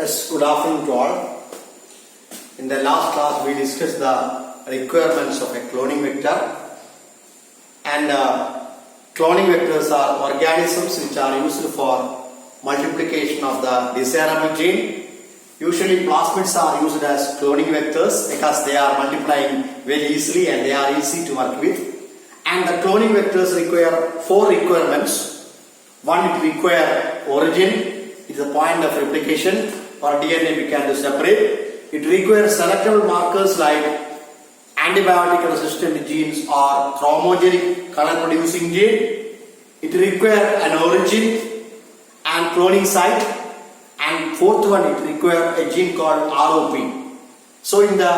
Yes, good afternoon to all. In the last class we discussed the requirements of a cloning vector, and cloning vectors are organisms which are used for multiplication of the desirable gene. Usually plasmids are used as cloning vectors because they are multiplying very easily and they are easy to work with. And the cloning vectors require four requirements. One, it require origin, it is a point of replication, or DNA we can separate. It requires selectable markers like antibiotic resistant genes or chromogenic color producing gene. It requires an origin and cloning site. And fourth one, it requires a gene called ROP. So in the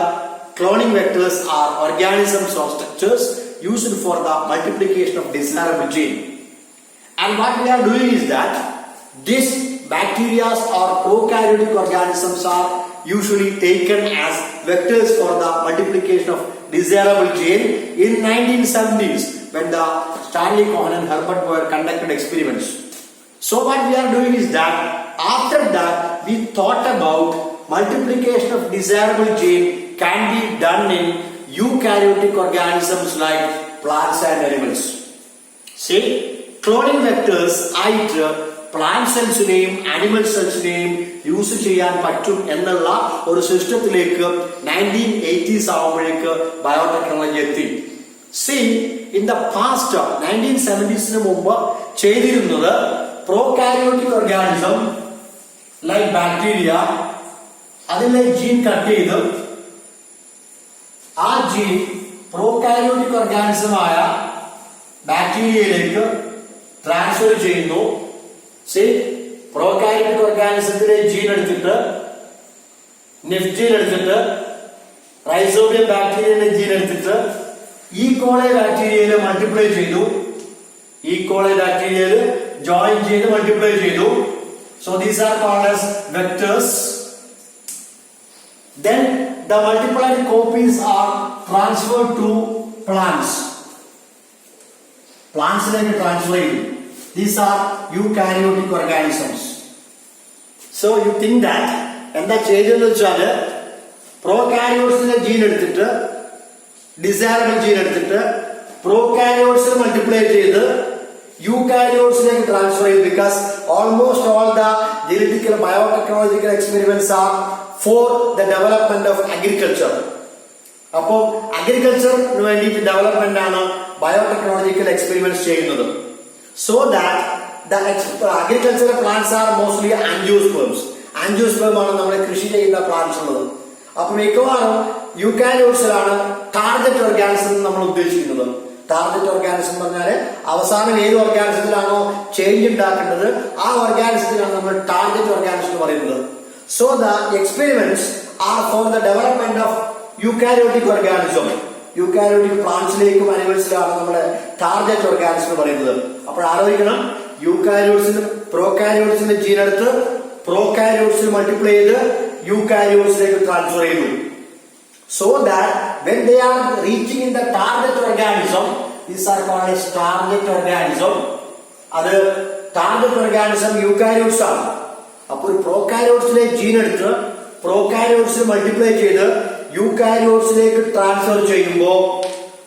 cloning vectors are organisms or structures used for the multiplication of desirable gene. And what we are doing is that these bacteria or prokaryotic organisms are usually taken as vectors for the multiplication of desirable gene in 1970s when the Stanley Cohen and Herbert were conducted experiments. So what we are doing is that after that we thought about multiplication of desirable gene can be done in eukaryotic organisms like plants and animals. See, cloning vectors either plant സെൽസിനെയും animal സെൽസിനെയും use ചെയ്യാൻ പറ്റും എന്നുള്ള ഒരു സിസ്റ്റത്തിലേക്ക് 1980s ആവുമ്പോഴേക്ക് biotechnology എത്തി. See in the past 1970s മുമ്പ് ചെയ്തിരുന്നത് പ്രോകാരിയോട്ടിക് ഓർഗാനിസം ലൈക്ക് ബാക്ടീരിയ അതിലെ ജീൻ കട്ട് ചെയ്ത് ആ ജീൻ പ്രോകാരിയോട്ടിക് ഓർഗാനിസമായ ബാക്ടീരിയയിലേക്ക് ട്രാൻസ്ഫർ ചെയ്യുന്നു. പ്രോകാരിയോട്ടിക് ഓർഗാനിസത്തിലെ ജീൻ എടുത്തിട്ട് നെഫ്റ്റീൻ എടുത്തിട്ട് റൈസോബിയം ബാക്ടീരിയയിലെ ജീൻ എടുത്തിട്ട് ഈകോളൈ ബാക്ടീരിയയിൽ മൾട്ടിപ്ലൈ ചെയ്തു. ഈകോളൈ ബാക്ടീരിയയിൽ ജോയിൻ ചെയ്ത് മൾട്ടിപ്ലൈ ചെയ്തു. So these are called as vectors. Then the multiplied copies are transferred to plants. Plantsലേക്ക് ട്രാൻസ്ഫർ ചെയ്തു. These are eukaryotic organisms. So you think that എന്താ ചെയ്തെന്ന് വെച്ചാല് പ്രോകാരിയോട്സിന്റെ ജീൻ എടുത്തിട്ട് ഡിസൈറബിൾ ജീൻ എടുത്തിട്ട് പ്രോകാരിയോട്സിൽ മൾട്ടിപ്ലൈ ചെയ്ത് eukaryotes ട്രാൻസ്ഫർ ചെയ്തു. Because almost all the genetical biotechnological experiments are for the development of agriculture. അപ്പോൾ അഗ്രികൾച്ചറിന് വേണ്ടിയിട്ട് ഡെവലപ്മെന്റ് ആണ് ബയോടെക്നോളജിക്കൽ എക്സ്പെരിമെന്റ്സ് ചെയ്യുന്നത്. So that the agricultural plants are mostly angiosperms. Angiosperm ആണ് നമ്മുടെ കൃഷി ചെയ്യുന്ന പ്ലാന്റ്സ് ഉള്ളത്. അപ്പൊ മിക്കവാറും യൂക്കാരിയോട്സിലാണ് ടാർഗറ്റ് ഓർഗാനിസം നമ്മൾ ഉദ്ദേശിക്കുന്നത്. ടാർഗറ്റ് ഓർഗാനിസം എന്ന് പറഞ്ഞാല് അവസാനം ഏത് ഓർഗാനിസത്തിലാണോ ചേഞ്ച് ഉണ്ടാക്കേണ്ടത് ആ ഓർഗാനിസത്തിലാണ് നമ്മൾ ടാർഗറ്റ് ഓർഗാനിസം എന്ന് പറയുന്നത്. So the experiments are for the development of eukaryotic organism. Eukaryotic പ്ലാന്റ്സിലേക്കും അനിമൽസിലാണ് നമ്മുടെ ടാർഗറ്റ് ഓർഗാനിസം എന്ന് പറയുന്നത്. അപ്പോൾ ആലോചിക്കണം, യൂക്കാരിയോട്സിന് പ്രോകാരിയോട്സിന്റെ ജീൻ എടുത്ത് പ്രോകാരിയോട്സിൽ മൾട്ടിപ്ലൈ ചെയ്ത് യൂക്കാരിയോട്സിലേക്ക് ട്രാൻസ്ഫർ ചെയ്തു. So that when they are reaching in the target organism, these are called as target organism. അത് ടാർഗറ്റ് ഓർഗാനിസം യൂക്കാരിയോട്സ് ആണ്. അപ്പോൾ പ്രോകാരിയോട്സിലെ ജീൻ എടുത്ത് പ്രോകാരിയോട്സിൽ മൾട്ടിപ്ലൈ ചെയ്ത് യൂക്കാരിയോട്സിലേക്ക് ട്രാൻസ്ഫർ ചെയ്യുമ്പോൾ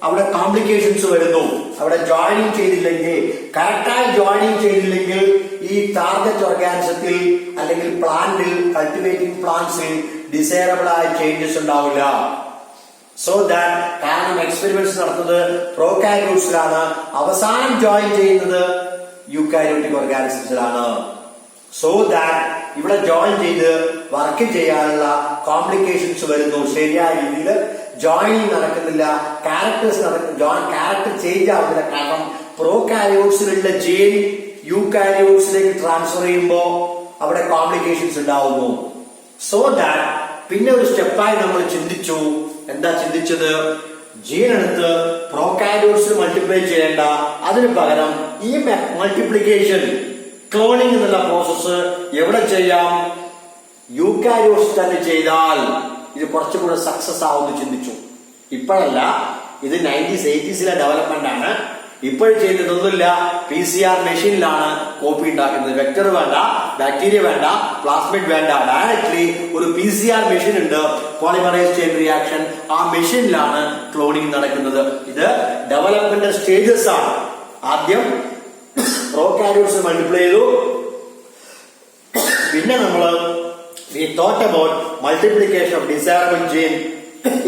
അവിടെ കോംപ്ലിക്കേഷൻസ് വരുന്നു. അവിടെ ജോയിനിങ് ചെയ്തില്ലെങ്കിൽ, കറക്റ്റായി ജോയിനിങ് ചെയ്തില്ലെങ്കിൽ ഈ ടാർഗറ്റ് ഓർഗാനിസത്തിൽ അല്ലെങ്കിൽ പ്ലാന്റിൽ കൾട്ടിവേറ്റിംഗ് പ്ലാന്റ്സിൽ ഡിസൈറബിൾ ആയ ചേഞ്ചസ് ഉണ്ടാവില്ല. സോ ദാറ്റ് കാരണം എക്സ്പെരിമെന്റ്സ് നടത്തുന്നത് പ്രോകാരിയോട്സിലാണ്, അവസാനം ജോയിൻ ചെയ്യുന്നത് യൂക്കാരിയോട്ടിക് ഓർഗാനിസത്തിലാണ്. സോ ദാറ്റ് ഇവിടെ ജോയിൻ ചെയ്ത് വർക്ക് ചെയ്യാനുള്ള കോംപ്ലിക്കേഷൻസ് വരുന്നു. ശരിയായ രീതിയിൽ ജോയിനിങ് നടക്കുന്നില്ല, ക്യാരക്ടർ ചേഞ്ച് ആവുന്നില്ല. കാരണം പ്രോകാരിയോട്സിലുള്ള ജീൻ യൂക്കാരിയോട്സിലേക്ക് ട്രാൻസ്ഫർ ചെയ്യുമ്പോൾ അവിടെ കോംപ്ലിക്കേഷൻസ് ഉണ്ടാവുന്നു. സോ ദാറ്റ് പിന്നെ ഒരു സ്റ്റെപ്പായി നമ്മൾ ചിന്തിച്ചു. എന്താ ചിന്തിച്ചത്? ജീൻ എടുത്ത് പ്രോകാരിയോട്സിൽ മൾട്ടിപ്ലൈ ചെയ്യേണ്ട, അതിന് പകരം ഈ മൾട്ടിപ്ലിക്കേഷൻ ക്ലോണിംഗ് എന്നുള്ള പ്രോസസ് എവിടെ ചെയ്യാം? യൂക്കാരിയോട്സ് തന്നെ ചെയ്താൽ ഇത് കുറച്ചുകൂടെ സക്സസ് ആവുമെന്ന് ചിന്തിച്ചു. ഇപ്പോഴല്ല, ഇത് 1980s ഡെവലപ്മെന്റ് ആണ്. ഇപ്പോൾ ചെയ്യുന്നതൊന്നുമില്ല, PCR മെഷീനിലാണ് കോപ്പി ഉണ്ടാക്കുന്നത്. വെക്ടർ വേണ്ട, ബാക്ടീരിയ വേണ്ട, പ്ലാസ്മിഡ് വേണ്ട, ഡയറക്ട്ലി ഒരു PCR മെഷീൻ ഉണ്ട്, പോളിമറൈസ് ചെയിൻ റിയാക്ഷൻ. ആ മെഷീനിലാണ് ക്ലോണിംഗ് നടക്കുന്നത്. ഇത് ഡെവലപ്മെന്റ് സ്റ്റേജസ് ആണ്. ആദ്യം പ്രോകാരിയോട്സ് മൾട്ടിപ്ലൈ ചെയ്തു, പിന്നെ നമ്മള് we thought about multiplication of desirable gene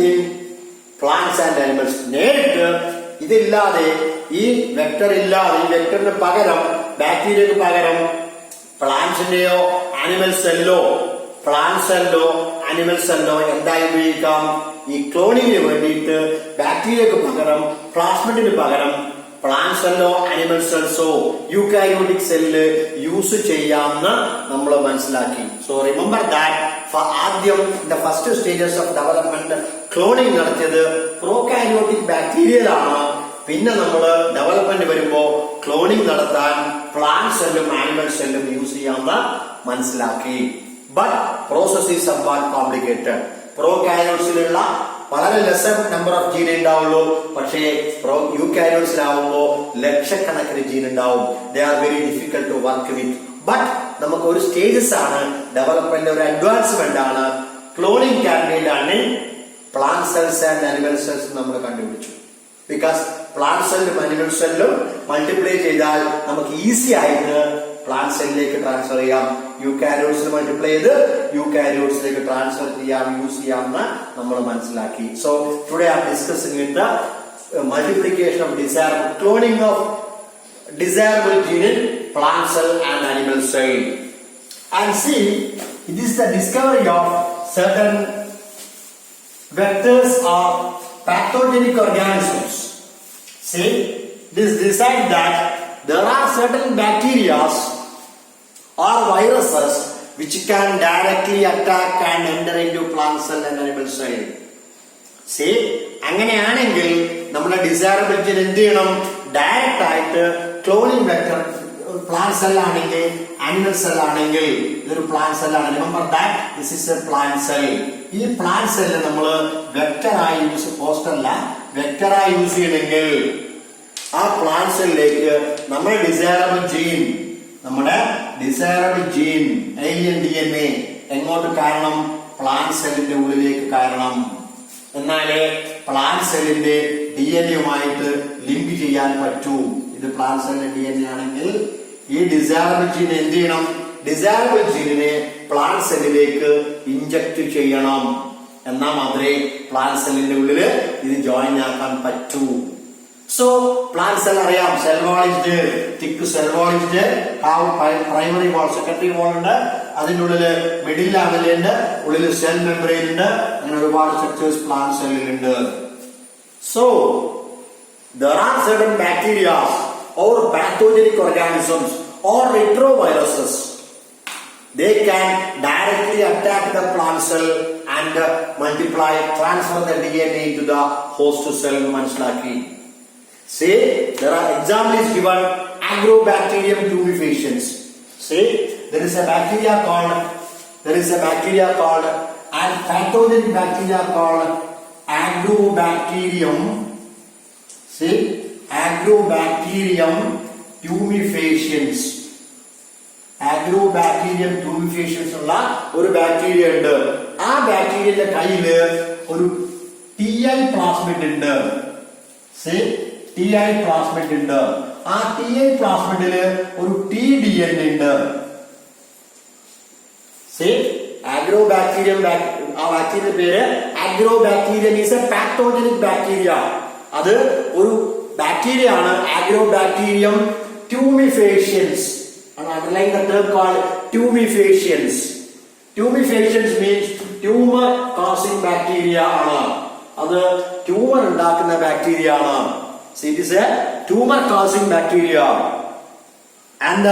in plants and animals. നേരിട്ട് ഇതില്ലാതെ, ഈ വെക്ടർ ഇല്ലാതെ, ഈ വെക്ടറിന് പകരം, ബാക്ടീരിയക്ക് പകരം പ്ലാന്റ്സിന്റെയോ ആനിമൽ സെല്ലോ, പ്ലാന്റ് സെല്ലോ ആനിമൽ സെല്ലോ എന്തായി ഉപയോഗിക്കാം? ഈ ക്ലോണിങ്ങിന് വേണ്ടിയിട്ട് ബാക്ടീരിയക്ക് പകരം, പ്ലാസ്മിഡിന് പകരം പ്ലാന്റ് സെല്ലോ ആനിമൽ സെൽസോ യൂകാരിയോട്ടിക് സെല്ല് യൂസ് ചെയ്യാമെന്ന് നമ്മൾ മനസ്സിലാക്കി. സോ റിമെമ്പർ ദാറ്റ് ആദ്യം the first stages of development cloning നടത്തിയത് പ്രോകാരിയോട്ടിക് ബാക്ടീരിയയിലാണ്. പിന്നെ നമ്മൾ ഡെവലപ്മെന്റ് വരുമ്പോ ക്ലോണിംഗ് നടത്താൻ പ്ലാന്റ് സെല്ലും ആനിമൽ സെല്ലും യൂസ് ചെയ്യാമെന്ന് മനസ്സിലാക്കി. But process is somewhat complicated. പ്രോകാരിയോട്സിലുള്ള വളരെ ലെസർ നമ്പർ ഓഫ് ജീൻ ഉണ്ടാവുള്ളൂ, പക്ഷേ യൂകാരിയോട്സിലാവുമ്പോ ലക്ഷക്കണക്കിന് ജീൻ ഉണ്ടാവും. They are very difficult to work with. But നമുക്ക് ഒരു സ്റ്റേജസ് ആണ് ഡെവലപ്മെന്റ്, ഒരു അഡ്വാൻസ്മെന്റ് ആണ്. Cloning candidate plant cells and animal cells നമ്മൾ കണ്ടുപിടിച്ചു. ബിക്കോസ് പ്ലാന്റ് സെല്ലും ആനിമൽ സെല്ലും മൾട്ടിപ്ലൈ ചെയ്താൽ നമുക്ക് ഈസി ആയിട്ട് പ്ലാന്റ് സെല്ലിലേക്ക് ട്രാൻസ്ഫർ ചെയ്യാം. യൂകാരിയോട്സിൽ മൾട്ടിപ്ലൈ ചെയ്ത് യൂകാരിയോട്സിലേക്ക് ട്രാൻസ്ഫർ ചെയ്യാം, യൂസ് ചെയ്യാമെന്ന് നമ്മൾ മനസ്സിലാക്കി. So today I am discussing with the multiplication of desirable cloning of desirable gene in plant cell and animal cell. And see, it is the discovery of certain vectors or pathogenic organisms. See, this decides that there are certain bacteria or viruses which can directly attack and enter into plant cell and animal cell. See, അങ്ങനെയാണെങ്കിൽ നമ്മുടെ desirable gene എന്ത് ചെയ്യണം? Direct ആയിട്ട് cloning vector, plant cell ആണെങ്കിൽ, animal cell ആണെങ്കിൽ, ഇതൊരു plant cell ആണ്. Remember that this is A plant cell. ഈ പ്ലാന്റ് സെല്ല് നമ്മൾ വെക്ടറായി യൂസ്, പോസ്റ്ററല്ല, വെക്ടറായി യൂസ് ചെയ്യണമെങ്കിൽ ആ പ്ലാന്റ് സെല്ലിലേക്ക് നമ്മുടെ ഡിസൈറബിൾ ജീൻ ഏലിയൻ DNA എങ്ങോട്ട് കയറണം? പ്ലാന്റ് സെല്ലിന്റെ ഉള്ളിലേക്ക് കയറണം. എന്നാലേ പ്ലാന്റ് സെല്ലിന്റെ DNA ലിങ്ക് ചെയ്യാൻ പറ്റൂ. ഇത് പ്ലാന്റ് സെല്ലിന്റെ DNA ആണെങ്കിൽ ഈ ഡിസൈറബിൾ ജീൻ എന്ത് ചെയ്യണം? ഡിസൈറബിൾ ജീനിനെ പ്ലാന്റ് സെല്ലിലേക്ക് ഇഞ്ചക്ട് ചെയ്യണം. എന്നാൽ മാത്രമേ പ്ലാന്റ് സെല്ലിന്റെ ഉള്ളില് ഇത് ജോയിൻ ആക്കാൻ പറ്റൂ. സോ പ്ലാന്റ് സെൽ അറിയാം, cell wall is thick cell wall is primary wall, secondary wall ഉണ്ട്, അതിന്റെ ഉള്ളില് മിഡിൽ ലാമെല്ലുണ്ട്, ഉള്ളില് സെൽ മെംബ്രെയിൻ ഉണ്ട്, അങ്ങനെ ഒരുപാട് സ്ട്രക്ചേഴ്സ് പ്ലാന്റ് സെല്ലിലുണ്ട്. So there are certain bacteria or pathogenic organisms or retroviruses. They can directly attack the plant cell and multiply, transfer the DNA into the host cell. മനസ്സിലാക്കി. See, there are examples given. Agrobacterium tumefaciens. See, there is a bacteria called and pathogenic bacteria called Agrobacterium. See, Agrobacterium tumefaciens. Agrobacterium tumefaciens ഉള്ള ഒരു bacteria ഉണ്ട്. ആ ബാക്ടീരിയയുടെ കയ്യില് ഒരു TI plasmid ഉണ്ട്. See, TI plasmid ഉണ്ട്. ആ TI പ്ലാസ്മിഡില് ഒരു TDN ഉണ്ട്. See, Agrobacterium, ആ ബാക്ടീരിയയുടെ പേര് Agrobacterium is a pathogenic bacteria. അത് ഒരു ബാക്ടീരിയ ആണ്. Agrobacterium tumefaciens. And underline the term called tumefaciens. Tumefaciens means tumor causing bacteria ആണ്. അത് ട്യൂമർ ഉണ്ടാക്കുന്ന ബാക്ടീരിയ ആണ്. So it is a tumor causing bacteria. And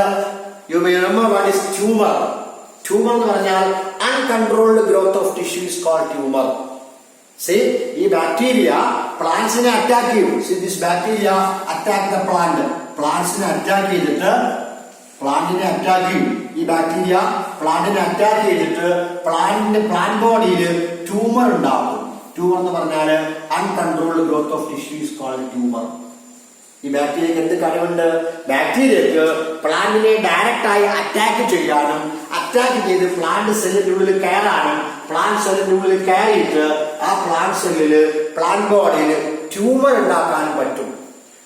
you may remember what is tumor. Tumor എന്ന് പറഞ്ഞാൽ uncontrolled growth of tissue is called tumor. See, ഈ bacteria പ്ലാന്റ്സിനെ attack ചെയ്യും. See, this bacteria attack the plant. പ്ലാന്റ്സിനെ attack ചെയ്തിട്ട് പ്ലാന്റിനെ attack ചെയ്യും. ഈ ബാക്ടീരിയ പ്ലാന്റിനെ അറ്റാക്ക് ചെയ്തിട്ട് പ്ലാന്റ് ബോഡിയിൽ ട്യൂമർ ഉണ്ടാവും. ട്യൂമർ എന്ന് പറഞ്ഞാൽ uncontrolled growth of tissue is called tumour. ഈ ബാക്ടീരിയക്ക് എന്ത് കഴിവുണ്ട്? ബാക്ടീരിയക്ക് പ്ലാന്റിനെ ഡയറക്റ്റായി അറ്റാക്ക് ചെയ്യാനും അറ്റാക്ക് ചെയ്ത് പ്ലാന്റ് സെല്ലിന്റെ ഉള്ളിൽ കയറാനും പ്ലാന്റ് സെല്ലിന്റെ ഉള്ളിൽ കയറിയിട്ട് ആ പ്ലാന്റ് സെല്ലില് പ്ലാന്റ് ബോഡിയിൽ ട്യൂമർ ഉണ്ടാക്കാനും പറ്റും.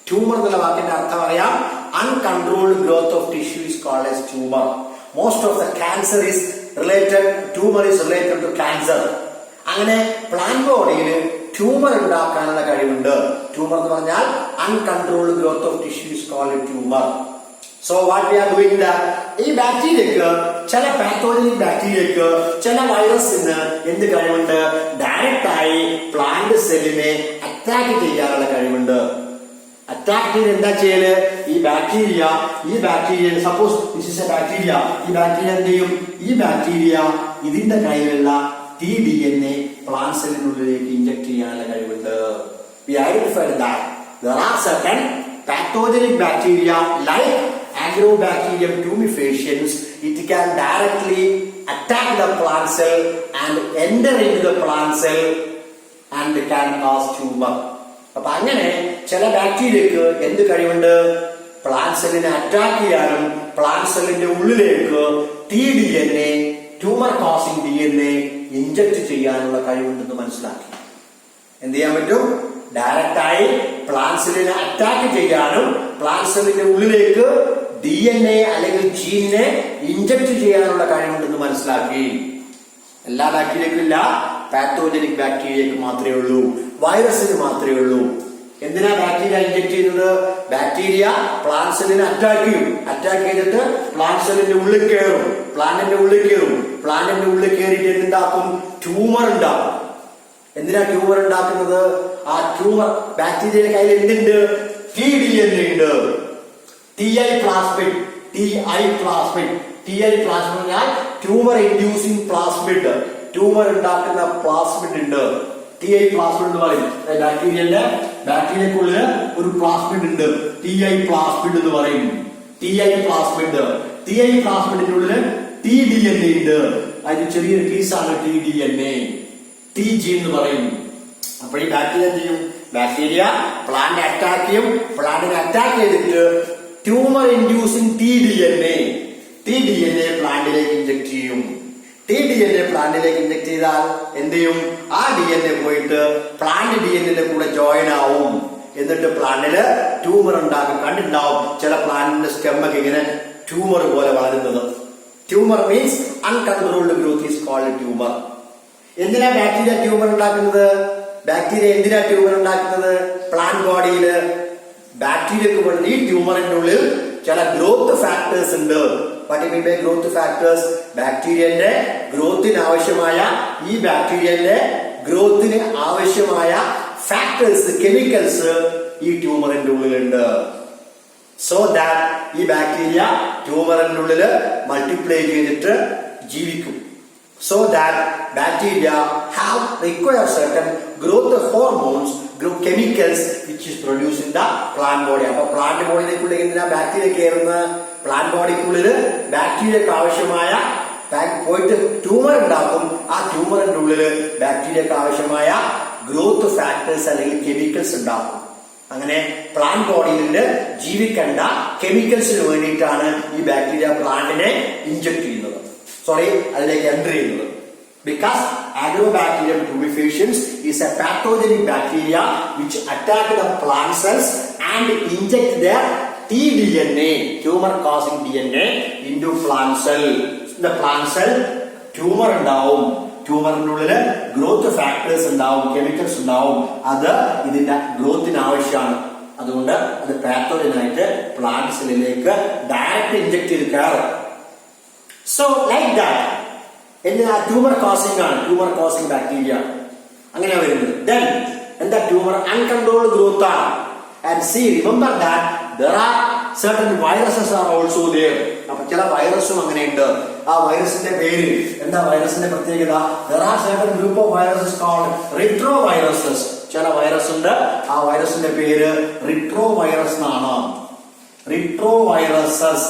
ട്യൂമർ എന്നുള്ള വാക്കിന്റെ അർത്ഥം അറിയാം. Uncontrolled growth of tissue is called as tumour. Most of the cancer is related, tumour is related to cancer. അങ്ങനെ പ്ലാന്റ് ബോഡിയിൽ ട്യൂമർ ഉണ്ടാക്കാനുള്ള കഴിവുണ്ട്. ട്യൂമർ എന്ന് പറഞ്ഞാൽ uncontrolled growth of tissue is called tumour. So what we are doing that, ഈ ബാക്ടീരിയക്ക്, ചില pathogenic ബാക്ടീരിയക്ക്, ചില വൈറസിന് എന്ത് കഴിവുണ്ട്? ഡയറക്റ്റായി പ്ലാന്റ് സെല്ലിനെ അറ്റാക്ക് ചെയ്യാനുള്ള കഴിവുണ്ട്. അറ്റാക്ക് ചെയ്ത് എന്താ ചെയ്യല്? ഈ bacteria suppose this is A bacteria, ഈ ബാക്ടീരിയ എന്ത് ചെയ്യും? ഈ ബാക്ടീരിയ ഇതിന്റെ കയ്യിലുള്ള tDNA പ്ലാന്റ് സെല്ലിനുള്ളിലേക്ക് ഇഞ്ചക്ട് ചെയ്യാനുള്ള കഴിവുണ്ട്. We identified that there are certain pathogenic bacteria like Agrobacterium tumefaciens. It can directly attack the plant cell and enter into the plant cell and can cause tumor. അപ്പൊ അങ്ങനെ ചില ബാക്ടീരിയക്ക് എന്ത് കഴിവുണ്ട്? Plant സെല്ലിനെ attack ചെയ്യാനും plant സെല്ലിന്റെ ഉള്ളിലേക്ക് tDNA, tumour causing DNA inject ചെയ്യാനുള്ള കഴിവുണ്ടെന്ന് മനസ്സിലാക്കി. എന്ത് ചെയ്യാൻ പറ്റും? ഡയറക്റ്റായി പ്ലാന്റ് സെല്ലിനെ അറ്റാക്ക് ചെയ്യാനും പ്ലാന്റ് സെല്ലിന്റെ ഉള്ളിലേക്ക് DNA അല്ലെങ്കിൽ ജീനിനെ ഇഞ്ചക്ട് ചെയ്യാനുള്ള കഴിവുണ്ടെന്ന് മനസ്സിലാക്കി. എല്ലാ ബാക്ടീരിയക്കും ഇല്ല, പാത്തോജനിക് ബാക്ടീരിയക്ക് മാത്രമേ ഉള്ളൂ, വൈറസിന് മാത്രമേ ഉള്ളൂ. എന്തിനാ ബാക്ടീരിയ ഇഞ്ചക്ട് ചെയ്യുന്നത്? ബാക്ടീരിയ പ്ലാന്റ് സെല്ലിനെ അറ്റാക്ക് ചെയ്യും. അറ്റാക്ക് ചെയ്തിട്ട് പ്ലാന്റ് സെല്ലിന്റെ ഉള്ളിൽ കയറും, പ്ലാന്റിന്റെ ഉള്ളിൽ കയറിയിട്ട് എന്തുണ്ടാക്കും? ട്യൂമർ ഉണ്ടാക്കും. എന്തിനാ ട്യൂമർ ഉണ്ടാക്കുന്നത്? ആ ട്യൂമർ ബാക്ടീരിയയുടെ കയ്യിൽ എന്തുണ്ട്? tDNA ഉണ്ട്. TI പ്ലാസ്മിഡ് പറഞ്ഞാൽ ട്യൂമർ ഇൻഡ്യൂസിംഗ് പ്ലാസ്മിഡ്. ട്യൂമർ ഉണ്ടാക്കുന്ന പ്ലാസ്മിഡ് ഉണ്ട്. TI പ്ലാസ്മിഡ് എന്ന് പറയും. ബാക്ടീരിയക്കുള്ളില് ഒരു പ്ലാസ്മിഡ് ഉണ്ട്, TI പ്ലാസ്മിഡ് എന്ന് പറയും. TI പ്ലാസ്മിഡിന്റെ ഉള്ളില് tDNA ഉണ്ട്. അതിന് ചെറിയൊരു പീസാണ് tDNA, TG എന്ന് പറയും. അപ്പൊ ഈ ബാക്ടീരിയ എന്ത് ചെയ്യും? ബാക്ടീരിയ പ്ലാന്റ് അറ്റാക്ക് ചെയ്യും. പ്ലാന്റിനെ അറ്റാക്ക് ചെയ്തിട്ട് ട്യൂമർ ഇൻഡ്യൂസിംഗ് tDNA പ്ലാന്റിലേക്ക് ഇഞ്ചക്ട് ചെയ്യും. tDNA പ്ലാന്റിലേക്ക് ഇഞ്ചക്ട് ചെയ്താൽ എന്ത് ചെയ്യും? ആ DNA പോയിട്ട് പ്ലാന്റ് DNA കൂടെ ജോയിൻ ആവും. എന്നിട്ട് പ്ലാന്റില് ട്യൂമർ ഉണ്ടാക്കും. കണ്ടിട്ടുണ്ടാവും ചില പ്ലാന്റിന്റെ സ്റ്റെമ്മൊക്കെ ഇങ്ങനെ ട്യൂമർ പോലെ വളരുന്നത്. Tumour means uncontrolled growth is called tumour. എന്തിനാ ബാക്ടീരിയ ട്യൂമർ ഉണ്ടാക്കുന്നത്? പ്ലാന്റ് ബോഡിയില് ബാക്ടീരിയക്ക് വേണ്ടി ഈ ട്യൂമറിന്റെ ഉള്ളിൽ ചില ഗ്രോത്ത് ഫാക്ടേഴ്സ് ഉണ്ട്. ഗ്രോത്ത് ഫാക്ടേഴ്സ് ബാക്ടീരിയന്റെ ഗ്രോത്തിന് ആവശ്യമായ ഫാക്ടേഴ്സ്, കെമിക്കൽസ് ഈ ട്യൂമറിന്റെ ഉള്ളിലുണ്ട്. സോ ദാറ്റ് ഈ ബാക്ടീരിയ ട്യൂമറിന്റെ ഉള്ളില് മൾട്ടിപ്ലൈ ചെയ്തിട്ട് ജീവിക്കും. So that bacteria require certain growth hormones, chemicals which is produced in the plant body. അപ്പൊ പ്ലാന്റ് ബോഡിയിലേക്കുള്ള എന്തിനാ ബാക്ടീരിയ കയറുന്ന? പ്ലാന്റ് ബോഡിക്കുള്ളില് ബാക്ടീരിയക്ക് ആവശ്യമായ പോയിട്ട് ട്യൂമർ ഉണ്ടാക്കും. ആ ട്യൂമറിന്റെ ഉള്ളില് ബാക്ടീരിയക്ക് ആവശ്യമായ ഗ്രോത്ത് ഫാക്ടേഴ്സ് അല്ലെങ്കിൽ കെമിക്കൽസ് ഉണ്ടാക്കും. അങ്ങനെ പ്ലാന്റ് ബോഡിയിൽ ജീവിക്കേണ്ട കെമിക്കൽസിന് വേണ്ടിയിട്ടാണ് ഈ ബാക്ടീരിയ പ്ലാന്റിനെ ഇഞ്ചക്ട് ചെയ്യുന്നത്, അതിലേക്ക് എൻറ്റർ ചെയ്യുന്നത്. Because Agrobacterium tumefaciens is a pathogenic bacteria which attack the plant cells and inject their tDNA, tumor causing DNA, into plant cell. The plant cell tumor ഉണ്ടാവും. ട്യൂമറിന്റെ ഉള്ളില് ഗ്രോത്ത് ഫാക്ടേഴ്സ് ഉണ്ടാവും, chemicals ഉണ്ടാവും. അത് ഇതിന്റെ ഗ്രോത്തിന് ആവശ്യമാണ്. അതുകൊണ്ട് അത് പാത്തോജനായിട്ട് പ്ലാന്റ് സെല്ലിലേക്ക് ഡയറക്റ്റ് ഇഞ്ചക്ട് ചെയ്ത് കയറും. So like that, എന്തിനാ? ട്യൂമർ കോസിംഗ് ആണ്, ട്യൂമർ കോസിംഗ് ബാക്ടീരിയ അങ്ങനെയാ വരുന്നത്. Then എന്താ? ട്യൂമർ അൺകൺട്രോൾഡ് ഗ്രോത്ത് ആണ്. And see, remember that there are certain viruses are also there. അപ്പൊ ചില വൈറസും അങ്ങനെയുണ്ട്. ആ വൈറസിന്റെ പേര് എന്താ? വൈറസിന്റെ പ്രത്യേകത, there are certain group of viruses called retroviruses. ചില വൈറസ് ഉണ്ട്, ആ വൈറസിന്റെ പേര് റിട്രോവൈറസ് എന്നാണ്. Retroviruses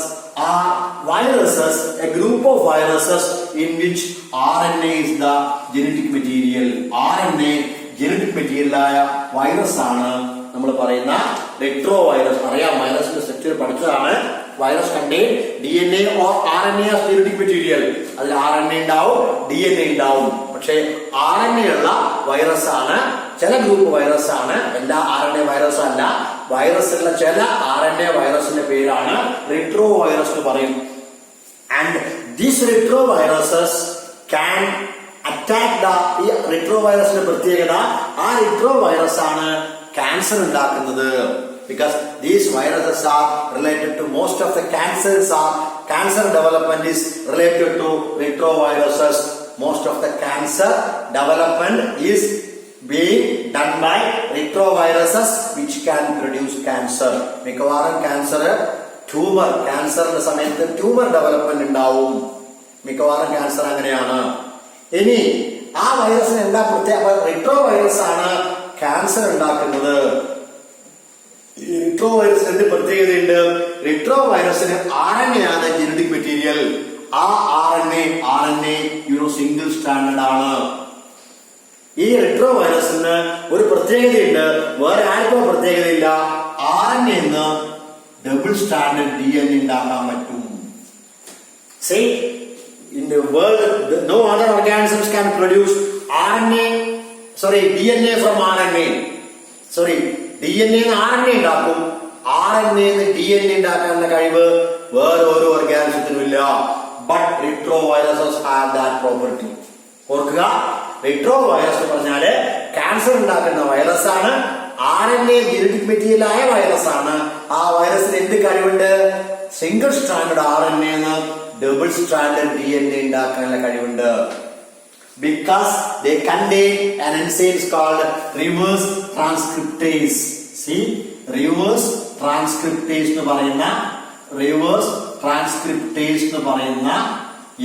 are viruses, a group of viruses in which RNA is the genetic material. RNA genetic material ആയ വൈറസ് ആണ് നമ്മൾ പറയുന്ന റിട്രോ വൈറസ്. അറിയാം, വൈറസിന്റെ സ്ട്രക്ചർ പഠിച്ചതാണ്. Virus contain DNA or RNA as genetic material. അതിൽ RNA ഉണ്ടാവും, DNA ഉണ്ടാവും. പക്ഷേ RNA ഉള്ള വൈറസ് ആണ്, ചില ഗ്രൂപ്പ് വൈറസ് ആണ്, എല്ലാ RNA വൈറസ് അല്ല. വൈറസുള്ള ചില RNA വൈറസിന്റെ പേരാണ് റിട്രോ വൈറസ് എന്ന് പറയും. And these retro viruses can attack ഈ റിട്രോ വൈറസിന്റെ പ്രത്യേകത, ആ റിട്രോ വൈറസ് ആണ് ക്യാൻസർ ഉണ്ടാക്കുന്നത്. Because these viruses are related to most of the cancer development is related to retroviruses. Most of the cancer development is being done by retroviruses which can produce cancer. മിക്കവാറും ക്യാൻസറിന്റെ സമയത്ത് tumour development ഉണ്ടാവും. മിക്കവാറും cancer അങ്ങനെയാണ്. ഇനി ആ വൈറസിന് എന്താ പ്രത്യേക? റിട്രോ വൈറസ് ആണ് ക്യാൻസർ ഉണ്ടാക്കുന്നത്. റിട്രോ വൈറസിന് എന്ത് പ്രത്യേകതയുണ്ട്? റിട്രോ വൈറസിന് RNA ആണ് ജനറ്റിക് മെറ്റീരിയൽ. ആ RNA സിംഗിൾ സ്റ്റാൻഡേർഡ് ആണ്. ഈ റിട്രോ വൈറസിന് ഒരു പ്രത്യേകതയുണ്ട്, വേറെ ആർക്കും പ്രത്യേകതയില്ല. RNA ന്ന് ഡബിൾ സ്റ്റാൻഡേർഡ് DNA ഉണ്ടാക്കാൻ പറ്റും. See, in the world, no other organisms can produce DNA from RNA. DNA RNA ഉണ്ടാക്കും, RNA DNA ഉണ്ടാക്കാനുള്ള കഴിവ് വേറെ ഒരു ഓർഗാനിസത്തിനും ഇല്ല. But retro viruses have that property. ഓർക്കുക, റിട്രോ വൈറസ് എന്ന് പറഞ്ഞാല് ക്യാൻസർ ഉണ്ടാക്കുന്ന വൈറസ് ആണ്. RNA ജനറ്റിക് മെറ്റീരിയൽ ആയ വൈറസ് ആണ്. ആ വൈറസിന് എന്ത് കഴിവുണ്ട്? Single standard RNA double standard DNA ഉണ്ടാക്കാനുള്ള കഴിവുണ്ട്. Because they contain an enzyme called reverse transcriptase. See, reverse transcriptase എന്ന് പറയുന്ന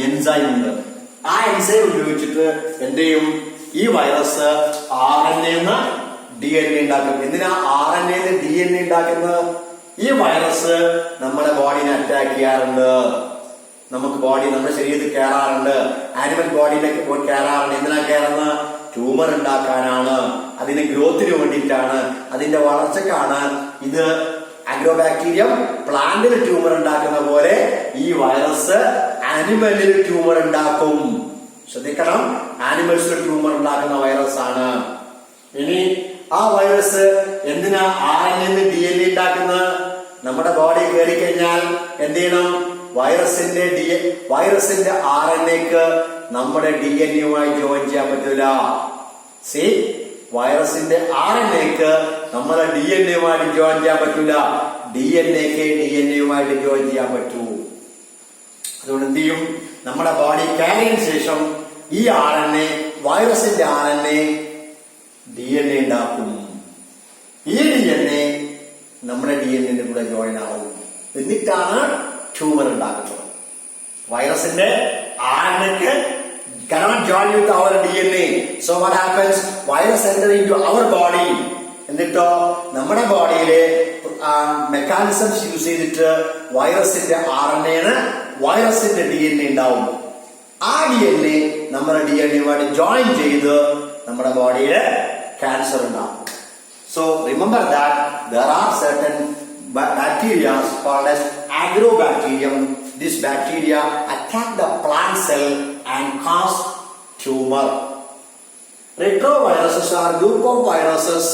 എൻസൈം ഉണ്ട്. ആ എൻസൈം ഉപയോഗിച്ചിട്ട് എന്ത് ചെയ്യും? ഈ വൈറസ് RNA DNA ഉണ്ടാക്കും. എന്തിനാ RNA DNA ഉണ്ടാക്കുന്നത്? ഈ വൈറസ് നമ്മുടെ ബോഡിനെ അറ്റാക്ക് ചെയ്യാറുണ്ട്. നമ്മുടെ ശരീരത്തിൽ കയറാറുണ്ട്. ആനിമൽ ബോഡിയിലേക്ക് പോയി കയറാറുണ്ട്. എന്തിനാ കയറുന്നത്? ട്യൂമർ ഉണ്ടാക്കാനാണ്, അതിന്റെ ഗ്രോത്തിന് വേണ്ടിയിട്ടാണ്, അതിന്റെ വളർച്ചക്കാണ്. ഇത് അഗ്രോബാക്ടീരിയം പ്ലാന്റിൽ ട്യൂമർ ഉണ്ടാക്കുന്ന പോലെ ഈ വൈറസ് ആനിമലിൽ ട്യൂമർ ഉണ്ടാക്കും. ശ്രദ്ധിക്കണം, ആനിമൽസിൽ ട്യൂമർ ഉണ്ടാക്കുന്ന വൈറസ് ആണ്. ഇനി ആ വൈറസ് എന്തിനാ RNA DNA ഉണ്ടാക്കുന്നത്? നമ്മുടെ ബോഡി കയറി കഴിഞ്ഞാൽ എന്ത് ചെയ്യണം? വൈറസിന്റെ RNAക്ക് നമ്മുടെ DNAയുമായി ജോയിൻ ചെയ്യാൻ പറ്റില്ല. വൈറസിന്റെ RNAക്ക് നമ്മുടെ DNAയുമായിട്ട് ജോയിൻ ചെയ്യാൻ പറ്റില്ല. DNAക്ക് DNAയുമായിട്ട് ജോയിൻ ചെയ്യാൻ പറ്റൂ. അതുകൊണ്ട് എന്ത് ചെയ്യും? നമ്മുടെ ബോഡി കയറിയതിനു ശേഷം ഈ വൈറസിന്റെ RNA DNA ഉണ്ടാക്കും. ഈ DNA നമ്മുടെ DNA കൂടെ ജോയിൻ ആവും. എന്നിട്ടാണ് ട്യൂമർ ഉണ്ടാക്കുന്നത്. വൈറസിന്റെ RNAക്ക് cannot join with our DNA. So what happens? Virus enter into our body. എന്നിട്ടോ നമ്മുടെ ബോഡിയിലെ മെക്കാനിസംസ് യൂസ് ചെയ്തിട്ട് വൈറസിന്റെ വൈറസിന്റെ DNA ഉണ്ടാവും. ആ DNA നമ്മുടെ DNAയുമായിട്ട് ജോയിൻ ചെയ്ത് നമ്മുടെ ബോഡിയിൽ ക്യാൻസർ ഉണ്ടാവും. So remember that there are certain bacteria called as agrobacterium. This bacteria attack the plant cell and cause tumor. Retroviruses are group of viruses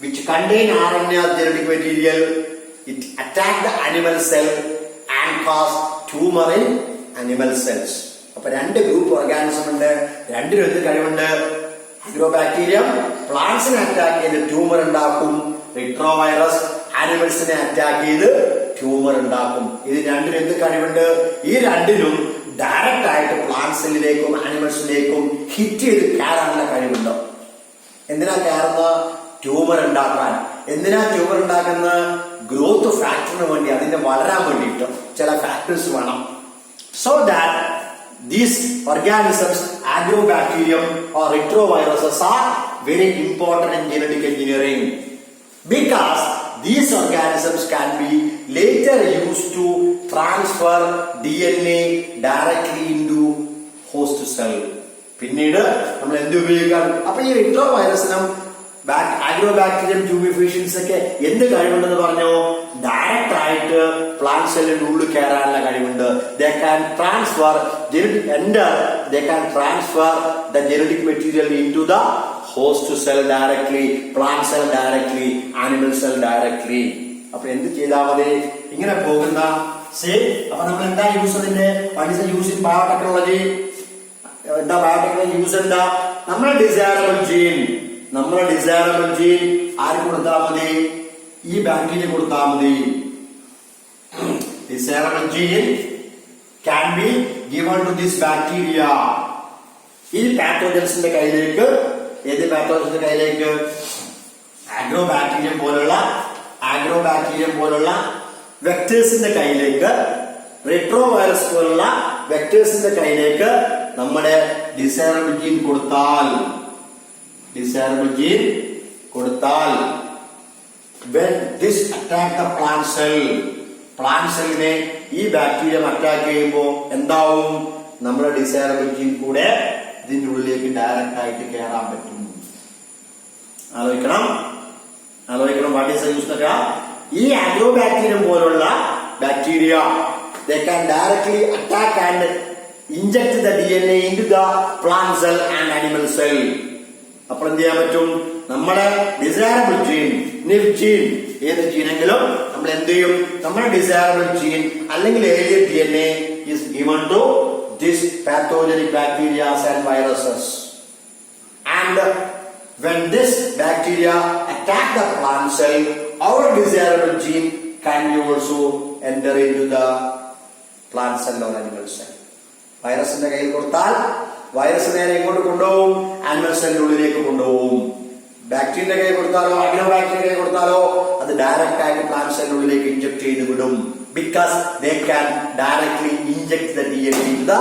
which contain RNA as genetic material. It attack the animal cell and cause tumor in animal cells. അപ്പൊ രണ്ട് group organism ഉണ്ട്. രണ്ടിനും എന്ത് കഴിവുണ്ട്? Agrobacterium പ്ലാന്റ്സിനെ attack ചെയ്ത് tumour ഉണ്ടാക്കും. റിട്രോവൈറസ് ആനിമൽസിനെ attack ചെയ്ത് tumour ഉണ്ടാക്കും. ഇത് രണ്ടിനും എന്ത് കഴിവുണ്ട്? ഈ രണ്ടിനും ഡയറക്റ്റ് ആയിട്ട് പ്ലാന്റ് സെല്ലിലേക്കും ആനിമൽസിലേക്കും ഹിറ്റ് ചെയ്ത് കയറാനുള്ള കഴിവുണ്ട്. എന്തിനാ കയറുന്ന? ട്യൂമർ ഉണ്ടാക്കാൻ. എന്തിനാ ട്യൂമർ ഉണ്ടാക്കുന്ന? ഗ്രോത്ത് ഫാക്ടറിന് വേണ്ടി, അതിന്റെ വളരാൻ വേണ്ടിയിട്ട് ചില ഫാക്ടേഴ്സ് വേണം. So that these organisms, agrobacterium or retroviruses, are very important in genetic engineering because these organisms can be later used to transfer DNA directly into host cell. പിന്നീട് നമ്മൾ എന്ത് ഉപയോഗിക്കാം? അപ്പൊ ഈ റിട്രോ വൈറസിനും agrobacterium tumefaciens ഒക്കെ എന്ത് കഴിവുണ്ടെന്ന് പറഞ്ഞു? ഡയറക്റ്റ് ആയിട്ട് പ്ലാന്റ് സെല്ലിന്റെ ഉള്ളിൽ കയറാനുള്ള കഴിവുണ്ട്. They can transfer the genetic material into the host cell directly, plant cell directly, animal cell directly. അപ്പൊ എന്ത് ചെയ്താൽ മതി? ഇങ്ങനെ പോകുന്ന അപ്പൊ നമ്മൾ എന്താ യൂസ് അതിന്റെ യൂസ് ഇൻ ബയോടെക്നോളജി? എന്താ ബയോടെക്നോളജി യൂസ്? എന്താ? നമ്മുടെ ഡിസൈറബിൾ ജീൻ ആര് കൊടുത്താൽ മതി? ഈ ബാക്ടീരിയ കൊടുത്താൽ മതി. Desirable gene can be given to this bacteria. ഈ പാത്തോജൻസിന്റെ കയ്യിലേക്ക്, ഏത് പാത്തോജൻസിന്റെ കയ്യിലേക്ക്? ആഗ്രോബാക്ടീരിയം പോലുള്ള വെക്ടേഴ്സിന്റെ കയ്യിലേക്ക്, റെട്രോ വൈറസ് പോലുള്ള വെക്ടേഴ്സിന്റെ കയ്യിലേക്ക് നമ്മുടെ ഡിസൈറബിൾ ജീൻ കൊടുത്താൽ when this attack the plant cellനെ ഈ ബാക്ടീരിയ അറ്റാക്ക് ചെയ്യുമ്പോൾ എന്താവും? നമ്മുടെ ഡിസൈറബിൾ ജീൻ കൂടെ ഇതിന്റെ ഉള്ളിലേക്ക് ഡയറക്റ്റ് ആയിട്ട് കയറാൻ പറ്റും. ആലോചിക്കണം വാട്ട് ഈസ് യൂസ്? ഈ ആഗ്രോബാക്ടീരിയം പോലുള്ള bacteria they can directly attack and inject the DNA into the plant cell and animal cell. അപ്പോൾ എന്ത് ചെയ്യാൻ പറ്റും? നമ്മുടെ ഡിസൈറബിൾ ജീൻ, നിഫ് ജീൻ, ഏത് ജീനെങ്കിലും നമ്മൾ എന്ത് ചെയ്യും? നമ്മുടെ ഡിസൈറബിൾ ജീൻ അല്ലെങ്കിൽ area DNA is given to this pathogenic bacteria and viruses. And when this bacteria attack the plant cell, our desirable gene can be also enter into the plant cell or animal cell. വൈറസിന്റെ കയ്യിൽ കൊടുത്താൽ virus നേരെ എങ്ങോട്ട് കൊണ്ടുപോകും? Animal സെല്ലിനുള്ളിലേക്ക് കൊണ്ടുപോകും. ബാക്ടീരിയന്റെ കയ്യിൽ കൊടുത്താലോ, അഗ്രോബാക്ടീരിയ കയ്യിൽ കൊടുത്താലോ അത് ഡയറക്റ്റ് ആയിട്ട് പ്ലാന്റ് സെല്ലിനുള്ളിലേക്ക് ഇൻജെക്ട് ചെയ്ത് വിടും. Because they can directly inject the DNA into the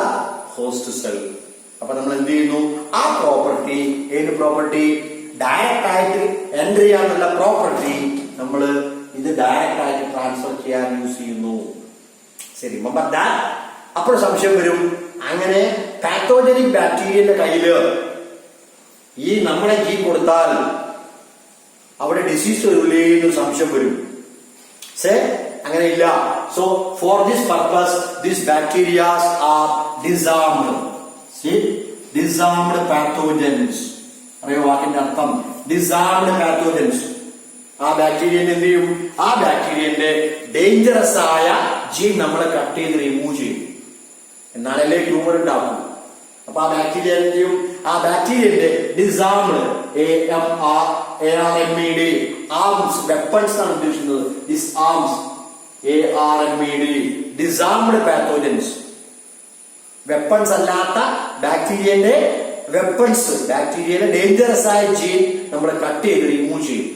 host cell. അപ്പൊ നമ്മൾ എന്ത് ചെയ്യുന്നു? ആ പ്രോപ്പർട്ടി, ഏത് പ്രോപ്പർട്ടി? ഡയറക്റ്റ് ആയിട്ട് എൻട്രി ചെയ്യാനുള്ള പ്രോപ്പർട്ടി നമ്മൾ ഇത് ഡയറക്റ്റ് ആയിട്ട് ട്രാൻസ്ഫർ ചെയ്യാൻ യൂസ് ചെയ്യുന്നു. ശരി, റിമെമ്പർ ദാറ്റ്. അപ്പോൾ സംശയം വരും, അങ്ങനെ പാത്തോജനിക് ബാക്ടീരിയന്റെ കയ്യില് ഈ നമ്മുടെ ജീൻ കൊടുത്താൽ അവിടെ ഡിസീസ് വരില്ലേ എന്ന് സംശയം വരും. അങ്ങനെയില്ല. So for this purpose this bacterias are disarmed pathogens. അറിയോ വാക്കിന്റെ അർത്ഥം? Disarmed pathogens. ആ ബാക്ടീരിയന്റെ എന്ത് ചെയ്യും? ആ ബാക്ടീരിയന്റെ ഡേഞ്ചറസ് ആയ ജീൻ നമ്മളെ കട്ട് ചെയ്ത് റിമൂവ് ചെയ്യും. എന്നാലല്ലേ ട്യൂമർ ഉണ്ടാവും. അപ്പൊ ആ ബാക്ടീരിയ എന്ത് ചെയ്യും? ആ ബാക്ടീരിയന്റെ ഡിസാംഡ് ARMED ആർംസ്, വെപ്പൺസ് ആണ് ഉദ്ദേശിക്കുന്നത്. This arms ARMED disarmed pathogens. Weapons അല്ലാത്ത ബാക്ടീരിയന്റെ വെപ്പൺസ്, ബാക്ടീരിയയുടെ ഡേഞ്ചറസ് ആയ ജീൻ നമ്മൾ കട്ട് ചെയ്ത് റിമൂവ് ചെയ്യും.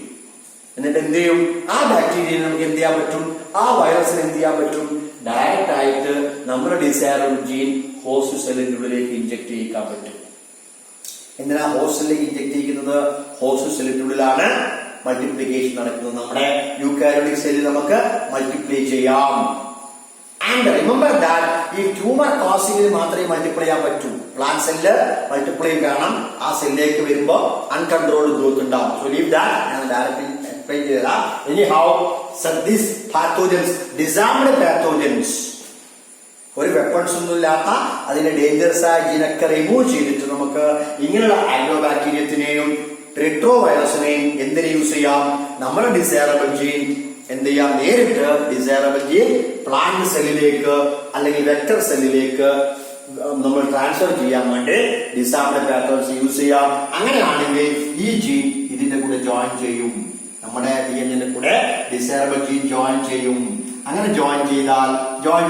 എന്നിട്ട് എന്ത് ചെയ്യും? ആ ബാക്ടീരിയനെ നമുക്ക് എന്ത് ചെയ്യാൻ പറ്റും? ആ വൈറസിന് എന്ത് ചെയ്യാൻ പറ്റും? ഡയറക്റ്റ് ആയിട്ട് നമ്മുടെ ഡിസൈറബിൾ ജീൻ ഹോസ്റ്റ് സെല്ലിന്റെ ഉള്ളിലേക്ക് ഇൻജെക്ട് ചെയ്യിക്കാൻ പറ്റും. എന്തിനാ ഹോസ്റ്റ് സെല്ലിലേക്ക് ഇൻജെക്ട് ചെയ്യുന്നത്? ഹോസ്റ്റ് സെല്ലിന്റെ ഉള്ളിലാണ് മൾട്ടിപ്ലിക്കേഷൻ നടക്കുന്നത്. നമ്മുടെ യൂക്കാരിയോട്ടിക് സെല്ലിൽ നമുക്ക് മൾട്ടിപ്ലൈ ചെയ്യാം. ആൻഡ് റിമെമ്പർ ദാറ്റ് ഈ ട്യൂമർ കോസിംഗിൽ മാത്രമേ മൾട്ടിപ്ലൈ ചെയ്യാൻ പറ്റൂ. പ്ലാന്റ് സെല്ല് മൾട്ടിപ്ലൈ കാണാം. ആ സെല്ലിലേക്ക് വരുമ്പോൾ അൺകൺട്രോൾഡ് ഗ്രോത്ത് ഉണ്ടാവും. So leave that. ഞാൻ ഡയറക്റ്റ്ലി എക്സ്പ്ലെയിൻ ചെയ്തതാ. Anyhow these pathogens, disarmed pathogens, ഒരു വെപ്പൺസ് ഒന്നും ഇല്ലാത്ത അതിന്റെ ഡേഞ്ചറസ് ആയ ജീനൊക്കെ റിമൂവ് ചെയ്തിട്ട് നമുക്ക് ഇങ്ങനെയുള്ള ആഗ്രോബാക്ടീരിയത്തിനെയും റെട്രോ വൈറസിനെയും എന്തിനു യൂസ് ചെയ്യാം? നമ്മുടെ ഡിസൈറബിൾ ജീൻ എന്ത് ചെയ്യാം? നേരിട്ട് ഡിസൈറബിൾ ജീൻ പ്ലാന്റ് സെല്ലിലേക്ക് അല്ലെങ്കിൽ വെക്ടർ സെല്ലിലേക്ക് നമ്മൾ ട്രാൻസ്ഫർ ചെയ്യാൻ വേണ്ടി ഡിസാർഡ് പാത്തോജൻസ് യൂസ് ചെയ്യാം. അങ്ങനെയാണെങ്കിൽ ഈ ജീൻ ഇതിന്റെ കൂടെ ജോയിൻ ചെയ്യും. നമ്മുടെ DNA കൂടെ ഡിസൈറബിൾ ജീൻ ജോയിൻ ചെയ്യും. അങ്ങനെ ജോയിൻ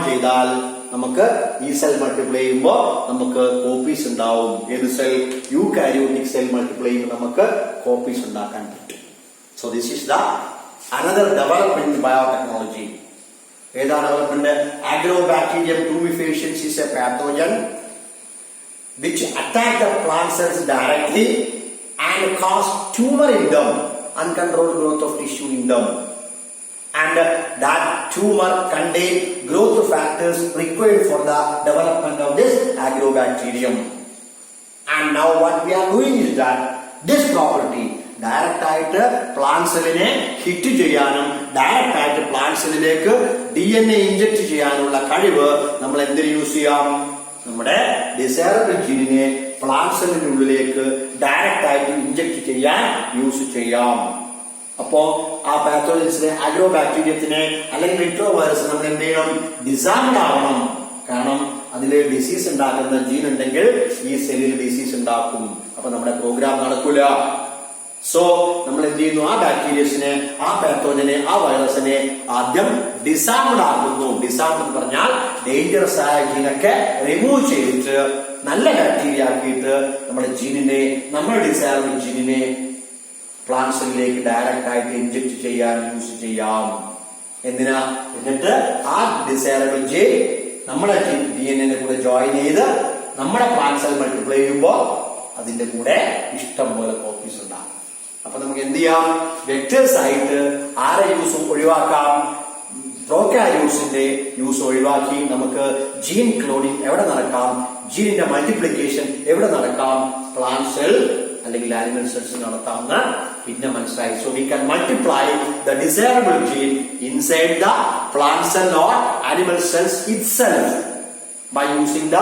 ചെയ്താൽ നമുക്ക് ഈ സെൽ മൾട്ടിപ്ലൈ ചെയ്യുമ്പോൾ നമുക്ക് കോപ്പീസ് ഉണ്ടാവും. ഏത് സെൽ? യൂകാരിയോട്ടിക് സെൽ മൾട്ടിപ്ലൈ ചെയ്യുമ്പോൾ നമുക്ക് കോപ്പീസ് ഉണ്ടാക്കാൻ പറ്റും. So this is the another development in biotechnology. ഏതാ development? Agrobacterium tumefaciens is a pathogen which attack the plant cells directly and cause tumor in them, uncontrolled growth of tissue in them, and that tumor contain growth factors required for the development of this agrobacterium. And now what we are doing is that this property, direct ആയിട്ട് plant സെല്ലിനെ hit ചെയ്യാനും direct ആയിട്ട് plant സെല്ലിലേക്ക് DNA inject ചെയ്യാനുള്ള കഴിവ് നമ്മൾ എന്തിനു use ചെയ്യാം? നമ്മുടെ ഡിസൈറബിൾ ജീനിനെ പ്ലാന്റ് സെല്ലിന്റെ ഉള്ളിലേക്ക് ഡയറക്റ്റ് ആയിട്ട് ഇഞ്ചക്ട് ചെയ്യാൻ യൂസ് ചെയ്യാം. അപ്പോ ആ പാത്തോജൻസിനെ അഗ്രോ ബാക്ടീരിയത്തിനെ അല്ലെങ്കിൽ റിട്രോ വൈറസ് നമ്മൾ എന്ത് ചെയ്യണം? ഡിസാംഡ് ആവണം. കാരണം അതിൽ ഡിസീസ് ഉണ്ടാക്കുന്ന ജീൻ ഉണ്ടെങ്കിൽ ഈ സെല്ലിൽ ഡിസീസ് ഉണ്ടാക്കും. അപ്പൊ നമ്മുടെ പ്രോഗ്രാം നടക്കൂല. സോ നമ്മൾ എന്ത് ചെയ്യുന്നു? ആ ബാക്ടീരിയസിനെ, ആ പാത്തോജനെ, ആ വൈറസിനെ ആദ്യം ഡിസാംഡ് ആക്കുന്നു. ഡിസാംഡ് എന്ന് പറഞ്ഞാൽ ഡേഞ്ചറസ് ആയ ജീനൊക്കെ റിമൂവ് ചെയ്തിട്ട് നല്ല ബാക്ടീരിയ ആക്കിയിട്ട് നമ്മുടെ ജീനിനെ, നമ്മുടെ ഡിസൈറബിൾ ജീനിനെ പ്ലാന്റ് സെല്ലിലേക്ക് ഡയറക്റ്റ് ആയിട്ട് ഇൻജെക്ട് ചെയ്യാൻ യൂസ് ചെയ്യാം. എന്തിനാ? എന്നിട്ട് ആ ഡിസൈറബിൾ ജീൻ നമ്മുടെ DNA കൂടെ ജോയിൻ ചെയ്ത് നമ്മുടെ പ്ലാന്റ് സെൽ മൾട്ടിപ്ലൈ ചെയ്യുമ്പോൾ അതിന്റെ കൂടെ ഇഷ്ടം പോലെ കോപ്പീസ് ഉണ്ടാകും. അപ്പൊ നമുക്ക് എന്ത് ചെയ്യാം? വെക്ടേഴ്സ് ആയിട്ട് ആരെ യൂസ് ഒഴിവാക്കാം? പ്രോകാരിയോട്സിന്റെ യൂസ് ഒഴിവാക്കി നമുക്ക് ജീൻ ക്ലോണിംഗ് എവിടെ നടക്കാം? ജീനിന്റെ മൾട്ടിപ്ലിക്കേഷൻ എവിടെ നടക്കാം? പ്ലാന്റ് സെൽ അല്ലെങ്കിൽ ആനിമൽ സെൽസ് നടത്താമെന്ന് പിന്നെ മനസ്സിലായി. So we can multiply the desirable gene inside the plant cell or animal cells itself by using the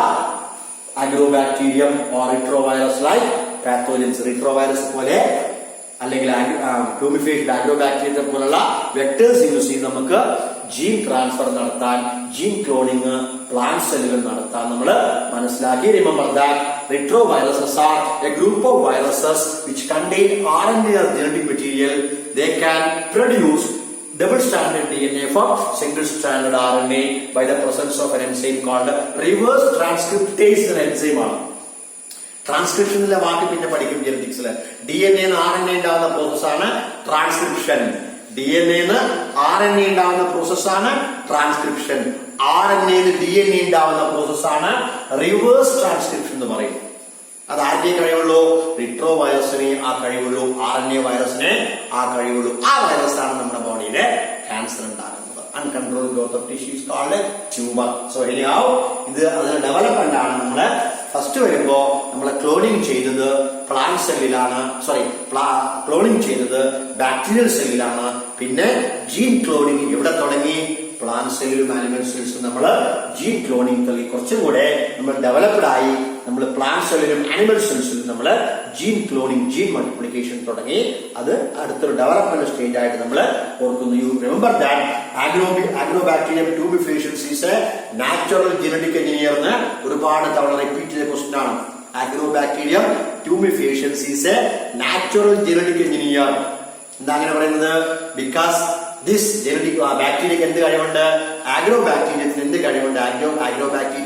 agrobacterium or retrovirus like pathogens. retrovirus പോലെ അല്ലെങ്കിൽ ട്യൂമിഫൈഡ് agrobacteria പോലുള്ള വെക്ടേഴ്സ് യൂസ് ചെയ്ത് നമുക്ക് ജീൻ ട്രാൻസ്ഫർ നടത്താൻ, ജീൻ ക്ലോണിംഗ് പ്ലാന്റ് സെല്ലുകൾ നടത്താൻ നമ്മൾ മനസ്സിലാക്കി. Remember that retroviruses are a group of viruses which contain RNA or genetic material. They can produce double-stranded DNA from single-stranded RNA by the presence of an enzyme called reverse transcriptase enzyme. ട്രാൻസ്ക്രിപ്ഷനിലെ വാക്ക് പിന്നെ പഠിക്കും ജെനറ്റിക്സില്. DNA RNA ഉണ്ടാകുന്ന പ്രോസസ്സാണ് transcription. DNA RNA ഉണ്ടാകുന്ന പ്രോസസ്സാണ് transcription. RNA DNA ഉണ്ടാകുന്ന പ്രോസസ്സാണ് reverse transcription എന്ന് പറയും. അത് ആർക്കേ കഴിവുള്ളൂ? റിട്രോ വൈറസിനെ ആ കഴിവുള്ളൂ, RNA വൈറസിനെ ആ കഴിവുള്ളൂ. ആ വൈറസാണ് നമ്മുടെ ബോഡിയിലെ ക്യാൻസർ ഉണ്ടാകുന്നത്. Uncontrolled growth of tissues called tumour. So anyhow ഇത് അതിന്റെ ഡെവലപ്മെന്റ് ആണ്. നമ്മള് ഫസ്റ്റ് വരുമ്പോ നമ്മളെ ക്ലോണിംഗ് ചെയ്തത് പ്ലാന്റ് സെല്ലിലാണ്, ക്ലോണിംഗ് ചെയ്തത് ബാക്ടീരിയൽ സെല്ലിലാണ്. പിന്നെ ജീൻ ക്ലോണിംഗ് എവിടെ തുടങ്ങി? പ്ലാന്റ് സെല്ലിലും ആനിമൽ സെൽസിലും നമ്മൾ ജീൻ ക്ലോണിംഗ് തുടങ്ങി. കുറച്ചും കൂടെ നമ്മൾ ഡെവലപ്ഡ് ആയി. നമ്മൾ പ്ലാന്റ് സെല്ലിലും ആനിമൽ സെൽസിലും നമ്മൾ ജീൻ ക്ലോണിംഗ്, ജീൻ മൾട്ടിപ്ലിക്കേഷൻ തുടങ്ങി. അത് അടുത്തൊരു ഡെവലപ്മെന്റ് സ്റ്റേജ് ആയിട്ട് നമ്മൾ ഓർക്കുന്നു. You remember that agrobacterium tumefaciens is a natural genetic engineer എന്ന് ഒരുപാട് തവണ റിപ്പീറ്റ് ചെയ്ത ക്വസ്റ്റ്യൻ ആണ്. agrobacterium tumefaciens is a natural genetic engineer. എന്താ അങ്ങനെ പറയുന്നത്? ബിക്കോസ് ദിസ് ജെനറ്റിക് ബാക്ടീരിയക്ക് എന്ത് കഴിവുണ്ട്? agrobacterium എന്ത് കഴിവുണ്ട്? agrobacterium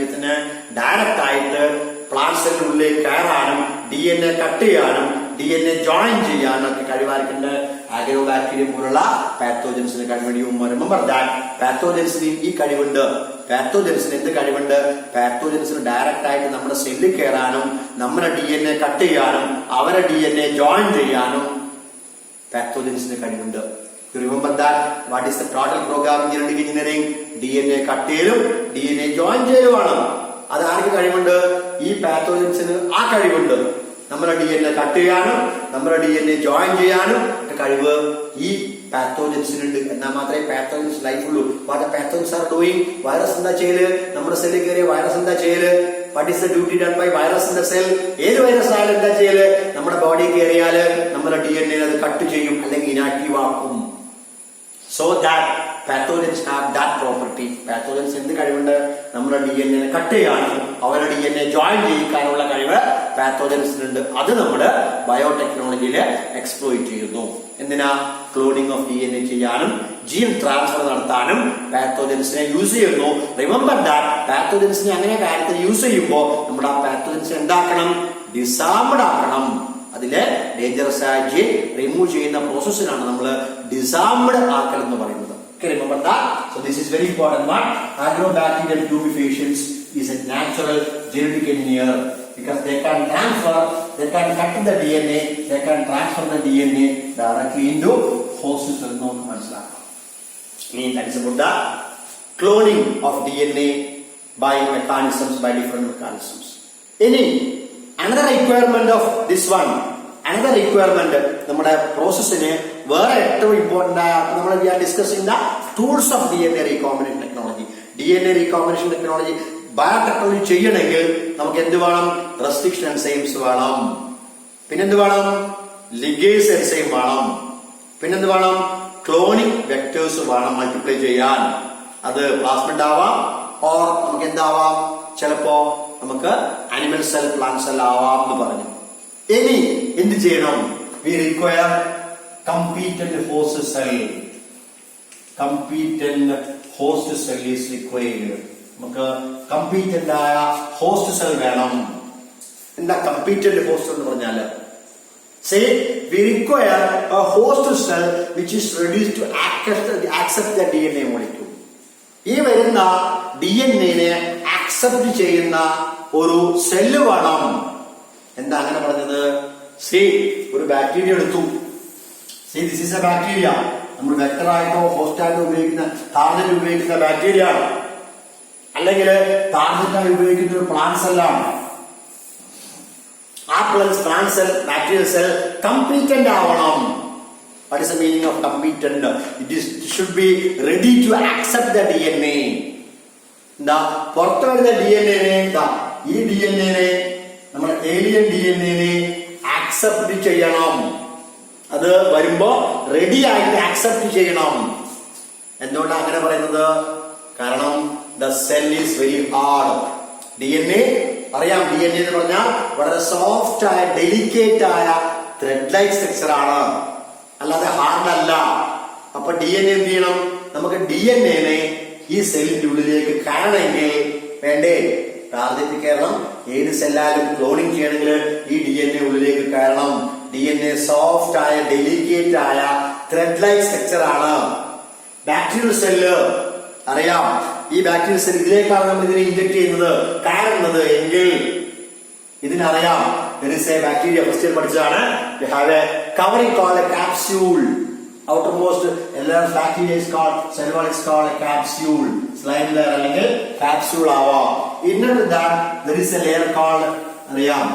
ഡയറക്റ്റ് ആയിട്ട് പ്ലാന്റ് സെല്ലിനുള്ളിലേക്ക് കയറാനും DNA കട്ട് ചെയ്യാനും DNA ജോയിൻ ചെയ്യാനും ഒക്കെ കഴിവായിരിക്കുന്നുണ്ട് agrobacterium പോലുള്ള പാത്തോജൻസിന് കഴിവുണ്ട്. റിമെമ്പർ ദാറ്റ് പാത്തോജൻസിന് ഈ കഴിവുണ്ട്. പാത്തോജൻസിന് എന്ത് കഴിവുണ്ട്? പാത്തോജൻസിന് ഡയറക്റ്റ് ആയിട്ട് നമ്മുടെ സെല്ലിൽ കയറാനും നമ്മുടെ DNA കട്ട് ചെയ്യാനും അവരെ DNA ജോയിൻ ചെയ്യാനും പാത്തോജൻസിന് കഴിവുണ്ട്. You remember that? What is the total program in genetic engineering? DNA cut ചെയ്യലും DNA ജോയിൻ ചെയ്യലുമാണ്. അത് ആർക്ക് കഴിവുണ്ട്? ഈ പാത്തോജൻസിന് ആ കഴിവുണ്ട്. നമ്മുടെ DNA കട്ട് ചെയ്യാനും നമ്മുടെ DNA ജോയിൻ ചെയ്യാനും ഒക്കെ കഴിവ് ഈ പാത്തോജൻസിനുണ്ട്. എന്നാൽ മാത്രമേ പാത്തോജൻസ് ലൈഫ് ഉള്ളൂ. What pathogens are doing? Virus എന്താ ചെയ്യല്? നമ്മുടെ സെല്ലിൽ കയറിയ വൈറസ് എന്താ ചെയ്യല്? What is the duty done by virus in the cell? ഏത് വൈറസ് ആയാലും എന്താ ചെയ്യല്? നമ്മുടെ ബോഡി കയറിയാല് നമ്മുടെ DNA അത് കട്ട് ചെയ്യും അല്ലെങ്കിൽ ഇനാക്റ്റീവ് ആക്കും. So that pathogens have that property. Pathogens എന്ത് കഴിവുണ്ട്? നമ്മുടെ DNA കട്ട് ചെയ്യാനും അവരുടെ DNA ജോയിൻ ചെയ്യിക്കാനുള്ള കഴിവ് പാത്തോജൻസിനുണ്ട്. അത് നമ്മൾ ബയോടെക്നോളജിയിൽ എക്സ്പ്ലോയിറ്റ് ചെയ്യുന്നു. എന്തിനാ? ക്ലോണിംഗ് ഓഫ് DNA ചെയ്യാനും ജീൻ ട്രാൻസ്ഫർ നടത്താനും പാത്തോജൻസിനെ യൂസ് ചെയ്യുന്നു. റിമെമ്പർ ദാറ്റ് പാത്തോജൻസിനെ അങ്ങനെ കാര്യത്തിൽ യൂസ് ചെയ്യുമ്പോൾ നമ്മുടെ ആ പാത്തോജൻസിനെ എന്താക്കണം? ഡിസാംഡ് ആക്കണം. അതിലെ ഡേഞ്ചറസ് ആയ ജീൻ റിമൂവ് ചെയ്യുന്ന പ്രോസസ്സിനാണ് നമ്മൾ ഡിസാംഡ് ആക്കൽ എന്ന് പറയുന്നത്. Remember that? So this is very important one. Agrobacterium tumefaciens is a natural genetic engineer because they can transfer, they can cut the DNA, they can transfer the DNA directly into host cell. No manslaka. Mean that is about the cloning of DNA by mechanisms, by different mechanisms. Another requirement of this one, another requirement നമ്മുടെ പ്രോസസ്സിന് വേറെ ഏറ്റവും important ആയ നമ്മൾ we are discussing the tools of DNA recombination technology. DNA recombination technology biotechnology ചെയ്യണമെങ്കിൽ നമുക്ക് എന്ത് വേണം? റെസ്ട്രിക്ഷൻ എൻസൈംസ് വേണം. പിന്നെന്ത് വേണം? ലിഗേസ് എൻസൈം വേണം. പിന്നെന്ത് വേണം? ക്ലോണിക് വെക്ടേഴ്സ് വേണം മൾട്ടിപ്ലൈ ചെയ്യാൻ. അത് പ്ലാസ്മിഡ് ആവാം, ഓർ നമുക്ക് എന്താവാം, ചിലപ്പോ നമുക്ക് അനിമൽ സെൽ, പ്ലാന്റ് സെൽ ആവാം എന്ന് പറഞ്ഞു. ഇനി എന്ത് ചെയ്യണം? We require competent host cell. Competent host cell is required. നമുക്ക് കമ്പീറ്റന്റ് ആയ ഹോസ്റ്റ് സെൽ വേണം. എന്താ കമ്പീറ്റന്റ് ഹോസ്റ്റ് എന്ന് പറഞ്ഞാല്? Say we require a host cell which is ready to accept the DNA molecule. ഈ വരുന്ന DNA ആക്സെപ്റ്റ് ചെയ്യുന്ന ഒരു സെല്ല് വേണം. എന്താ അങ്ങനെ പറഞ്ഞത്? സി ഒരു ബാക്ടീരിയ എടുത്തു. See this is A bacteria. നമ്മൾ വെക്ടറായിട്ടോ ഹോസ്റ്റായിട്ടോ ഉപയോഗിക്കുന്ന ടാർഗറ്റ് ഉപയോഗിക്കുന്ന ബാക്ടീരിയ ആണ്, അല്ലെങ്കിൽ ടാർഗറ്റായി ഉപയോഗിക്കുന്ന ഒരു പ്ലാന്റ് സെല്ലാണ്. ആ plant cell, bacterial cell competent ആവണം. What is the meaning of competent? It should be ready to accept the DNA. എന്താ പുറത്തു വരുന്ന DNA ഈ DNA നമ്മുടെ ഏലിയൻ DNA ആക്സെപ്റ്റ് ചെയ്യണം. അത് വരുമ്പോ റെഡി ആയിട്ട് ആക്സെപ്റ്റ് ചെയ്യണം. എന്തുകൊണ്ടാണ് അങ്ങനെ പറയുന്നത്? കാരണം the cell is very hard. DNA അറിയാം, DNA എന്ന് പറഞ്ഞാൽ വളരെ സോഫ്റ്റ് ആയ ഡെലിക്കേറ്റ് ആയ ത്രെഡ് ലൈക്ക് സ്ട്രക്ചർ ആണ്, അല്ലാതെ ഹാർഡ് അല്ല. അപ്പൊ DNA എന്ത് ചെയ്യണം? നമുക്ക് DNA ഈ സെല്ലിന്റെ ഉള്ളിലേക്ക് കയറണമെങ്കിൽ വേണ്ടേ ടാർഗറ്റ് കയറണം. ഏത് സെല്ലായാലും ക്ലോണിങ് ചെയ്യണമെങ്കിൽ ഈ DNA ഉള്ളിലേക്ക് കയറണം. DNA സോഫ്റ്റ് ആയ ഡെലിക്കേറ്റ് ആയ ത്രെഡ് ലൈക്ക് സ്ട്രക്ചർ ആണ്. ബാക്ടീരിയൽ സെല്ല് അറിയാം, ഈ ബാക്ടീരിയൽ സെൽ ഇതിലേക്കാണ് നമ്മൾ ഇതിനെ ഇൻജെക്ട് ചെയ്യുന്നത്, കയറുന്നത് എങ്കിൽ ഇതിനറിയാം. ബാക്ടീരിയ ഫസ്റ്റ് ഇയർ പഠിച്ചതാണ്. We have a covering called a capsule. Outermost bacteria is called, cell wall is called a capsule. Slime layer അല്ലെങ്കിൽ capsule ആവാം. Inner that there is a layer called അറിയാം,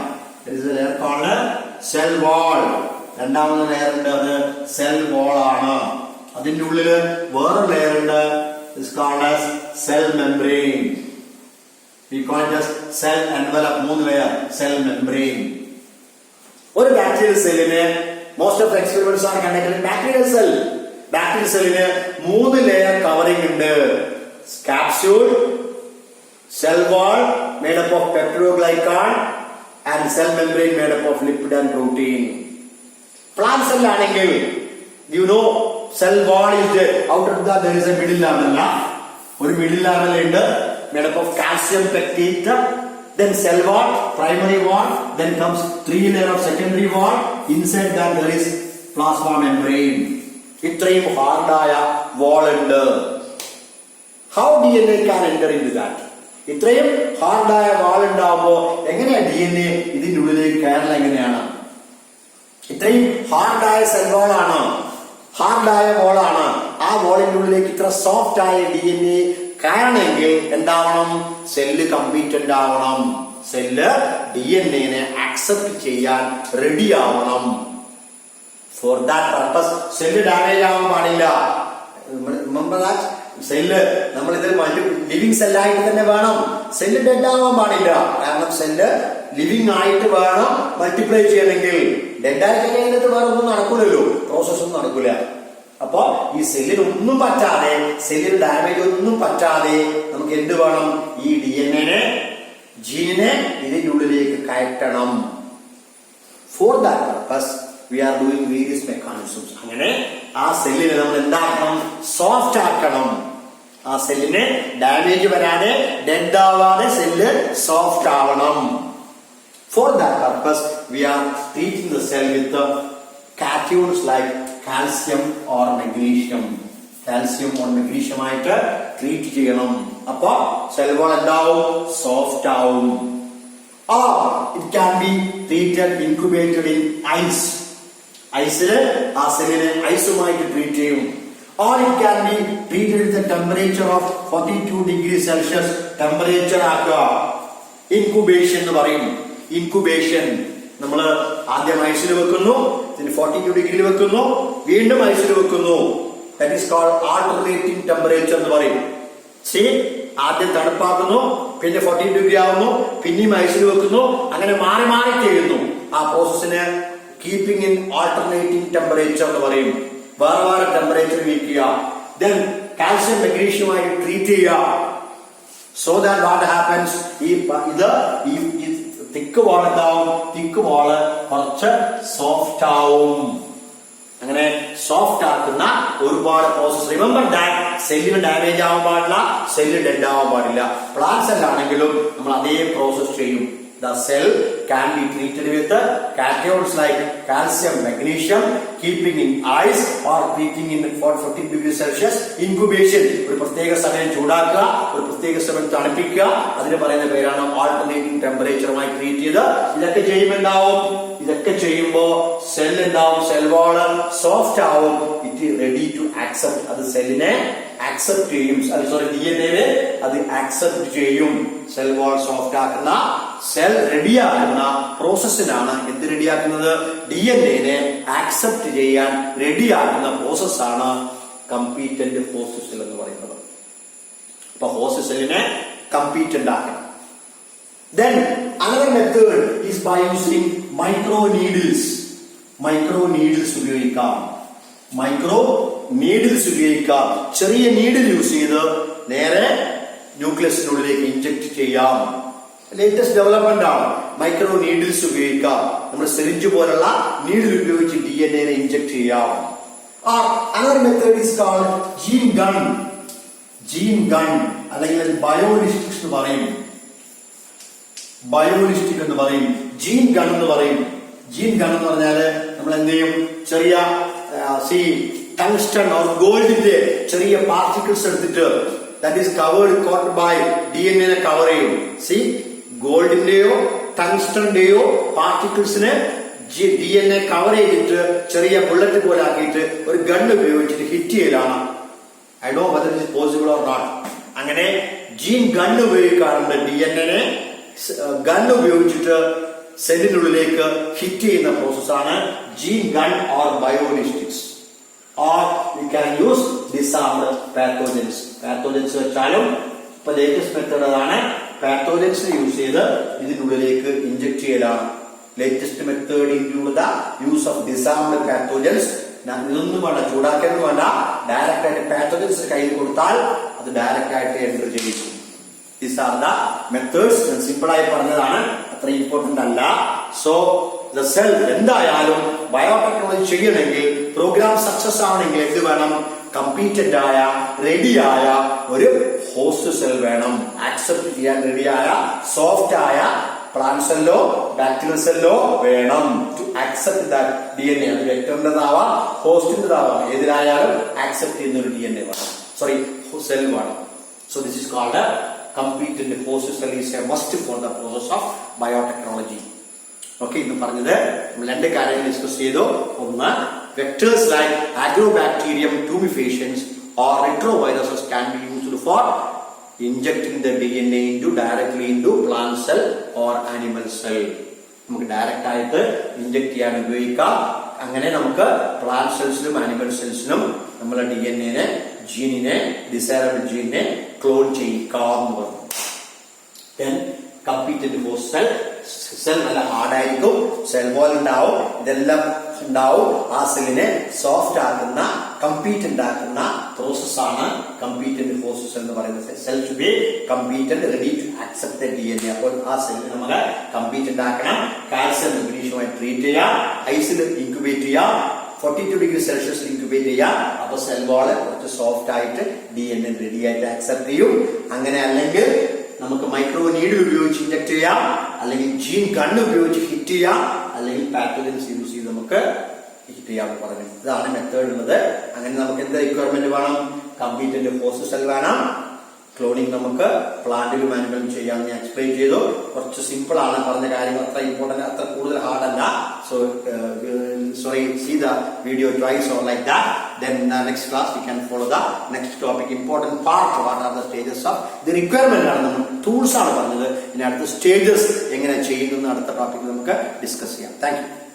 there is a layer called cell wall. രണ്ടാമത്തെ layer ഉണ്ട്, അത് cell wall ആണ്. അതിന്റെ ഉള്ളില് വേറെ ലെയർ ഉണ്ട്, is called as cell membrane. We call it as cell envelope. 3 layer cell membrane. ഒരു ബാക്ടീരിയൽ സെല്ലിന് മോസ്റ്റ് ഓഫ് എക്സ്പെരിമെന്റ്സ് ആണ് കണ്ടക്ടഡ് ബാക്ടീരിയൽ സെൽ. ബാക്ടീരിയൽ സെല്ലിന് 3 ലെയർ കവറിംഗ് ഉണ്ട്. Capsule, cell wall made up of peptidoglycan and cell membrane made up of lipid and protein. Plant cell ആണെങ്കിൽ you know cell wall is outer that there is a middle lamella. ഒരു middle lamella ഉണ്ട് made up of calcium pectate. Then cell wall, primary wall, then comes 3 layer of secondary wall. Inside that there is plasma membrane. ഇത്രയും ഹാർഡായ വാൾ ഉണ്ട്. How DNA can enter into that? ഇത്രയും ഹാർഡായ വാൾ ഉണ്ടാവുമ്പോ എങ്ങനെയാ DNA ഇതിന്റെ ഉള്ളിലേക്ക് കയറല? എങ്ങനെയാണ്? ഇത്രയും ഹാർഡായ സെൽ വാൾ ആണ്, ഹാർഡായ വോളാണ്. ആ വോളിന്റെ ഉള്ളിലേക്ക് ഇത്ര സോഫ്റ്റ് ആയ DNA കയറണമെങ്കിൽ എന്താവണം? സെല്ല് കമ്പീറ്റന്റ് ആവണം. സെല്ല് DNA ആക്സെപ്റ്റ് ചെയ്യാൻ റെഡി ആവണം. For that purpose cell damage ആവാൻ പാടില്ല. റിമെമ്പർ ദാറ്റ് സെല്ല് നമ്മൾ ഇത് ലിവിങ് സെല്ലായിട്ട് തന്നെ വേണം. സെല്ല് ഡെഡ് ആവാൻ പാടില്ല. കാരണം സെല്ല് ലിവിങ് ആയിട്ട് വേണം മൾട്ടിപ്ലൈ ചെയ്യണമെങ്കിൽ. ഡെഡായി കഴിഞ്ഞിട്ട് വേറെ ഒന്നും നടക്കൂലല്ലോ, പ്രോസസ് ഒന്നും നടക്കൂല. അപ്പൊ ഈ സെല്ലിന് ഒന്നും പറ്റാതെ, സെല്ലിന് ഡാമേജ് ഒന്നും പറ്റാതെ നമുക്ക് എന്ത് വേണം? ഈ DNA ജീനിനെ ഇതിന്റെ ഉള്ളിലേക്ക് കയറ്റണം. For that purpose we are doing various mechanisms. അങ്ങനെ ആ സെല്ലിനെ നമ്മൾ എന്താക്കണം? സോഫ്റ്റ് ആക്കണം. ആ സെല്ലിന് ഡാമേജ് വരാതെ, ഡെഡ് ആവാതെ സെല്ല് സോഫ്റ്റ് ആവണം. For that purpose, we are treating the cell with the cations like calcium or magnesium. Calcium or magnesium ആയിട്ട് ട്രീറ്റ് ചെയ്യണം. അപ്പൊ സെൽ വാൾ എന്താവും? സോഫ്റ്റ് ആവും. Or it can be treated, incubated in ice. ഐസില് ആ സെല്ലിനെ ഐസുമായിട്ട് treat ചെയ്യും. Or it can be treated with the temperature of 42 degrees Celsius temperature ആക്കുക. Incubation എന്ന് പറയും. ഇൻകുബേഷൻ നമ്മൾ ആദ്യം ഐസിൽ വെക്കുന്നു, പിന്നെ 42 ഡിഗ്രിയിൽ വെക്കുന്നു, വീണ്ടും ഐസിൽ വെക്കുന്നു. That is called alternating temperature എന്ന് പറയും. സി, ആദ്യം തണുപ്പാക്കുന്നു, പിന്നെ 42 ഡിഗ്രി ആവുന്നു, പിന്നെയും ഐസിൽ വെക്കുന്നു, അങ്ങനെ മാറി മാറി ചെയ്യുന്നു. ആ പ്രോസസ്സിന് കീപ്പിംഗ് ഇൻ ആൾട്ടർനേറ്റിംഗ് ടെമ്പറേച്ചർ എന്ന് പറയും. വേറെ വേറെ ടെമ്പറേച്ചർ വയ്ക്കുക. ദെൻ കാൽസ്യം മഗ്നീഷ്യമായി ട്രീറ്റ് ചെയ്യുക. സോ ദാറ്റ് വാട്ട് ഹാപ്പൻസ്, ഈ തിക്ക് വാൾ എന്താവും, തിക്ക് വാള് കുറച്ച് സോഫ്റ്റ് ആവും. അങ്ങനെ സോഫ്റ്റ് ആക്കുന്ന ഒരുപാട് പ്രോസസ്. റിമെമ്പർ ദാറ്റ് സെല്ലിന് ഡാമേജ് ആവാൻ പാടില്ല, സെല്ല് ഡെഡ് ആവാൻ പാടില്ല. പ്ലാന്റ് സെല്ലാണെങ്കിലും നമ്മൾ അതേ പ്രോസസ് ചെയ്യും. The cell can be treated with cations like calcium, magnesium, keeping in ice or treating in 14 degrees Celsius. Incubation, ഒരു പ്രത്യേക സമയം ചൂടാക്കുക, ഒരു പ്രത്യേക സമയം തണുപ്പിക്കുക, അതിന് പറയുന്ന പേരാണ് ആൾട്ടർനേറ്റിംഗ് ടെമ്പറേച്ചറുമായി ട്രീറ്റ് ചെയ്ത്. ഇതൊക്കെ ചെയ്യുമ്പോൾ സെൽ ഉണ്ടാവും, സെൽ വാള് സോഫ്റ്റ് ആവും, ഇറ്റ് റെഡി ടു ആക്സെപ്റ്റ്. അത് സെല്ലിനെ ആക്സെപ്റ്റ് ചെയ്യും, DNA അത് ആക്സെപ്റ്റ് ചെയ്യും. സെൽ വാൾ സോഫ്റ്റ് ആക്കുന്ന, സെൽ റെഡിയാക്കുന്ന പ്രോസസ്സിനാണ് എന്ത് റെഡിയാക്കുന്നത്, DNA ആക്സെപ്റ്റ് ചെയ്യാൻ റെഡിയാക്കുന്ന പ്രോസസ്സാണ് കമ്പീറ്റന്റ് ഹോസ്റ്റ് സെൽ എന്ന് പറയുന്നത്. അപ്പൊ ഹോസ്റ്റ് സെല്ലിനെ കമ്പീറ്റന്റ് ആക്കണം. Then another method is by using micro needles. Micro needles ഉപയോഗിക്കാം. ചെറിയ നീഡിൽ യൂസ് ചെയ്ത് നേരെ ന്യൂക്ലിയസിനുള്ളിലേക്ക് ഇഞ്ചക്ട് ചെയ്യാം. ലേറ്റസ്റ്റ് ഡെവലപ്മെന്റ് ആണ്. മൈക്രോ നീഡിൽസ് ഉപയോഗിക്കാം. നമ്മൾ സിറിഞ്ച് പോലുള്ള നീഡിൽ ഉപയോഗിച്ച് DNA ഇഞ്ചക്ട് ചെയ്യാം. Another method is called gene gun അല്ലെങ്കിൽ ബയോളിസ്റ്റിക്സ് എന്ന് പറയും. ബയോളിസ്റ്റിക് എന്ന് പറയും, ജീൻ ഗൺ എന്ന് പറയും. ജീൻ ഗൺ എന്ന് പറഞ്ഞാല് നമ്മൾ എന്ത് ചെയ്യും, ചെറിയ ടങ്സ്റ്റൺ ഓർ ഗോൾഡിന്റെ ചെറിയ പാർട്ടിക്കിൾസ് എടുത്തിട്ട് that is coat by DNA cover ചെയ്യും. ഗോൾഡിന്റെയോ ടങ്സ്റ്റണിന്റെയോ പാർട്ടിക്കിൾസിനെ DNA കവർ ചെയ്തിട്ട് ചെറിയ ബുള്ളറ്റ് പോലെ ആക്കിയിട്ട് ഒരു ഗൺ ഉപയോഗിച്ചിട്ട് ഹിറ്റ് ചെയ്യലാണ്. I do whether it is possible or not. അങ്ങനെ ജീൻ ഗൺ ഉപയോഗിക്കാറുണ്ട്. DNA ഗൺ ഉപയോഗിച്ചിട്ട് സെല്ലിനുള്ളിലേക്ക് ഹിറ്റ് ചെയ്യുന്ന പ്രോസസ്സാണ് gene gun or biolistics. Or we can use disarmed pathogens. Pathogens വെച്ചാലും ഇപ്പൊ ലേറ്റസ്റ്റ് മെത്തേഡ് അതാണ്. പാത്തോജൻസ് യൂസ് ചെയ്ത് ഇതിനുള്ളിലേക്ക് ഇഞ്ചക്ട് ചെയ്യലാണ്. Latest method include the use of disarmed pathogens. ഇതൊന്നും വേണ്ട, ചൂടാക്കാനും വേണ്ട, ഡയറക്റ്റ് ആയിട്ട് പാത്തോജൻസ് കയ്യിൽ കൊടുത്താൽ അത് ഡയറക്റ്റ് ആയിട്ട് എൻറ്റർ ചെയ്യിക്കും. These are the methods. Simple ആയി പറഞ്ഞതാണ്, അത്ര ഇമ്പോർട്ടന്റ് അല്ല. സോ ദ സെൽ എന്തായാലും ബയോടെക്നോളജി ചെയ്യണമെങ്കിൽ, പ്രോഗ്രാം സക്സസ് ആവണമെങ്കിൽ എന്ത് വേണം, കമ്പീറ്റന്റ് ആയ റെഡിയായ ഒരു ഹോസ്റ്റ് സെൽ വേണം. ആക്സെപ്റ്റ് ചെയ്യാൻ റെഡിയായ സോഫ്റ്റ് ആയ പ്ലാന്റ് സെല്ലോ ബാക്ടീരിയൽ സെല്ലോ വേണം. To accept that DNA. അത് വെക്ടറിന്റേതാവാം ഹോസ്റ്റിന്റേതാവാം, ഏതിലായാലും ആക്സെപ്റ്റ് ചെയ്യുന്ന ഒരു DNA വേണം, സെൽ വേണം. So this is called a competent host cell is a must for the process of biotechnology. Okay, ഇന്ന് പറഞ്ഞത് നമ്മൾ രണ്ട് കാര്യങ്ങൾ ഡിസ്കസ് ചെയ്തു. ഒന്ന്, vectors like agrobacterium tumefaciens or retroviruses can be used for injecting the DNA directly into plant cell or animal cell. നമുക്ക് direct ആയിട്ട് inject ചെയ്യാൻ ഉപയോഗിക്കാം. അങ്ങനെ നമുക്ക് പ്ലാന്റ് സെൽസിലും ആനിമൽ സെൽസിലും നമ്മളെ DNA ജീനിനെ, ഡിസൈറബിൾ ജീനിനെ ക്ലോൺ ചെയ്യിക്കാമെന്ന് പറഞ്ഞു. Then competent host cell, cell നല്ല ഹാർഡായിരിക്കും, cell wall ഉണ്ടാവും, ഇതെല്ലാം ഉണ്ടാവും. ആ സെല്ലിനെ സോഫ്റ്റ് ആക്കുന്ന, കമ്പീറ്റന്റ് ആക്കുന്ന പ്രോസസ്സാണ് കമ്പീറ്റന്റ് ഹോസ്റ്റ് സെൽ എന്ന് പറയുന്നത്. Cell to be competent, ready to accept the DNA. അപ്പോൾ ആ സെല്ലിനെ നമ്മൾ കമ്പീറ്റന്റ് ആക്കണം. കാൽസ്യം മഗ്നീഷ്യമായി ട്രീറ്റ് ചെയ്യാം, ഐസിൽ ഇൻക്യുബേറ്റ് ചെയ്യാം, 42 ഡിഗ്രി സെൽഷ്യസിൽ ഇൻക്യുബേറ്റ് ചെയ്യാം. അപ്പൊ സെൽ വാള് കുറച്ച് സോഫ്റ്റ് ആയിട്ട് DNA റെഡി ആയിട്ട് ആക്സെപ്റ്റ് ചെയ്യും. അങ്ങനെ അല്ലെങ്കിൽ നമുക്ക് മൈക്രോ നീഡിൽ ഉപയോഗിച്ച് ഇഞ്ചക്ട് ചെയ്യാം, അല്ലെങ്കിൽ ജീൻ ഗൺ ഉപയോഗിച്ച് ഹിറ്റ് ചെയ്യാം, അല്ലെങ്കിൽ പാത്തോജൻസ് യൂസ് ചെയ്ത് നമുക്ക് ഹിറ്റ് ചെയ്യാമെന്ന് പറഞ്ഞു. ഇതാണ് മെത്തേഡ് ഉള്ളത്. അങ്ങനെ നമുക്ക് എന്ത് റിക്വയർമെന്റ് വേണം, കമ്പീറ്റന്റ് ഹോസ്റ്റ് സെൽ വേണം. ക്ലോണിംഗ് നമുക്ക് പ്ലാന്റിലും ആനിമലിലും ചെയ്യാമെന്ന് ഞാൻ എക്സ്പ്ലെയിൻ ചെയ്തു. കുറച്ച് സിമ്പിൾ ആണ്, പറഞ്ഞ കാര്യങ്ങൾ അത്ര ഇമ്പോർട്ടന്റ്, അത്ര കൂടുതൽ ഹാർഡ് അല്ല. So see the video twice or like that. then next class we can follow the next topic, important part. What are the stages of the requirement ആണ് നമ്മൾ ടൂൾസ് ആണ് പറഞ്ഞത്. ഇനി അടുത്ത സ്റ്റേജസ് എങ്ങനെ ചെയ്യുന്നു അടുത്ത ടോപ്പിക് നമുക്ക് ഡിസ്കസ് ചെയ്യാം. Thank you.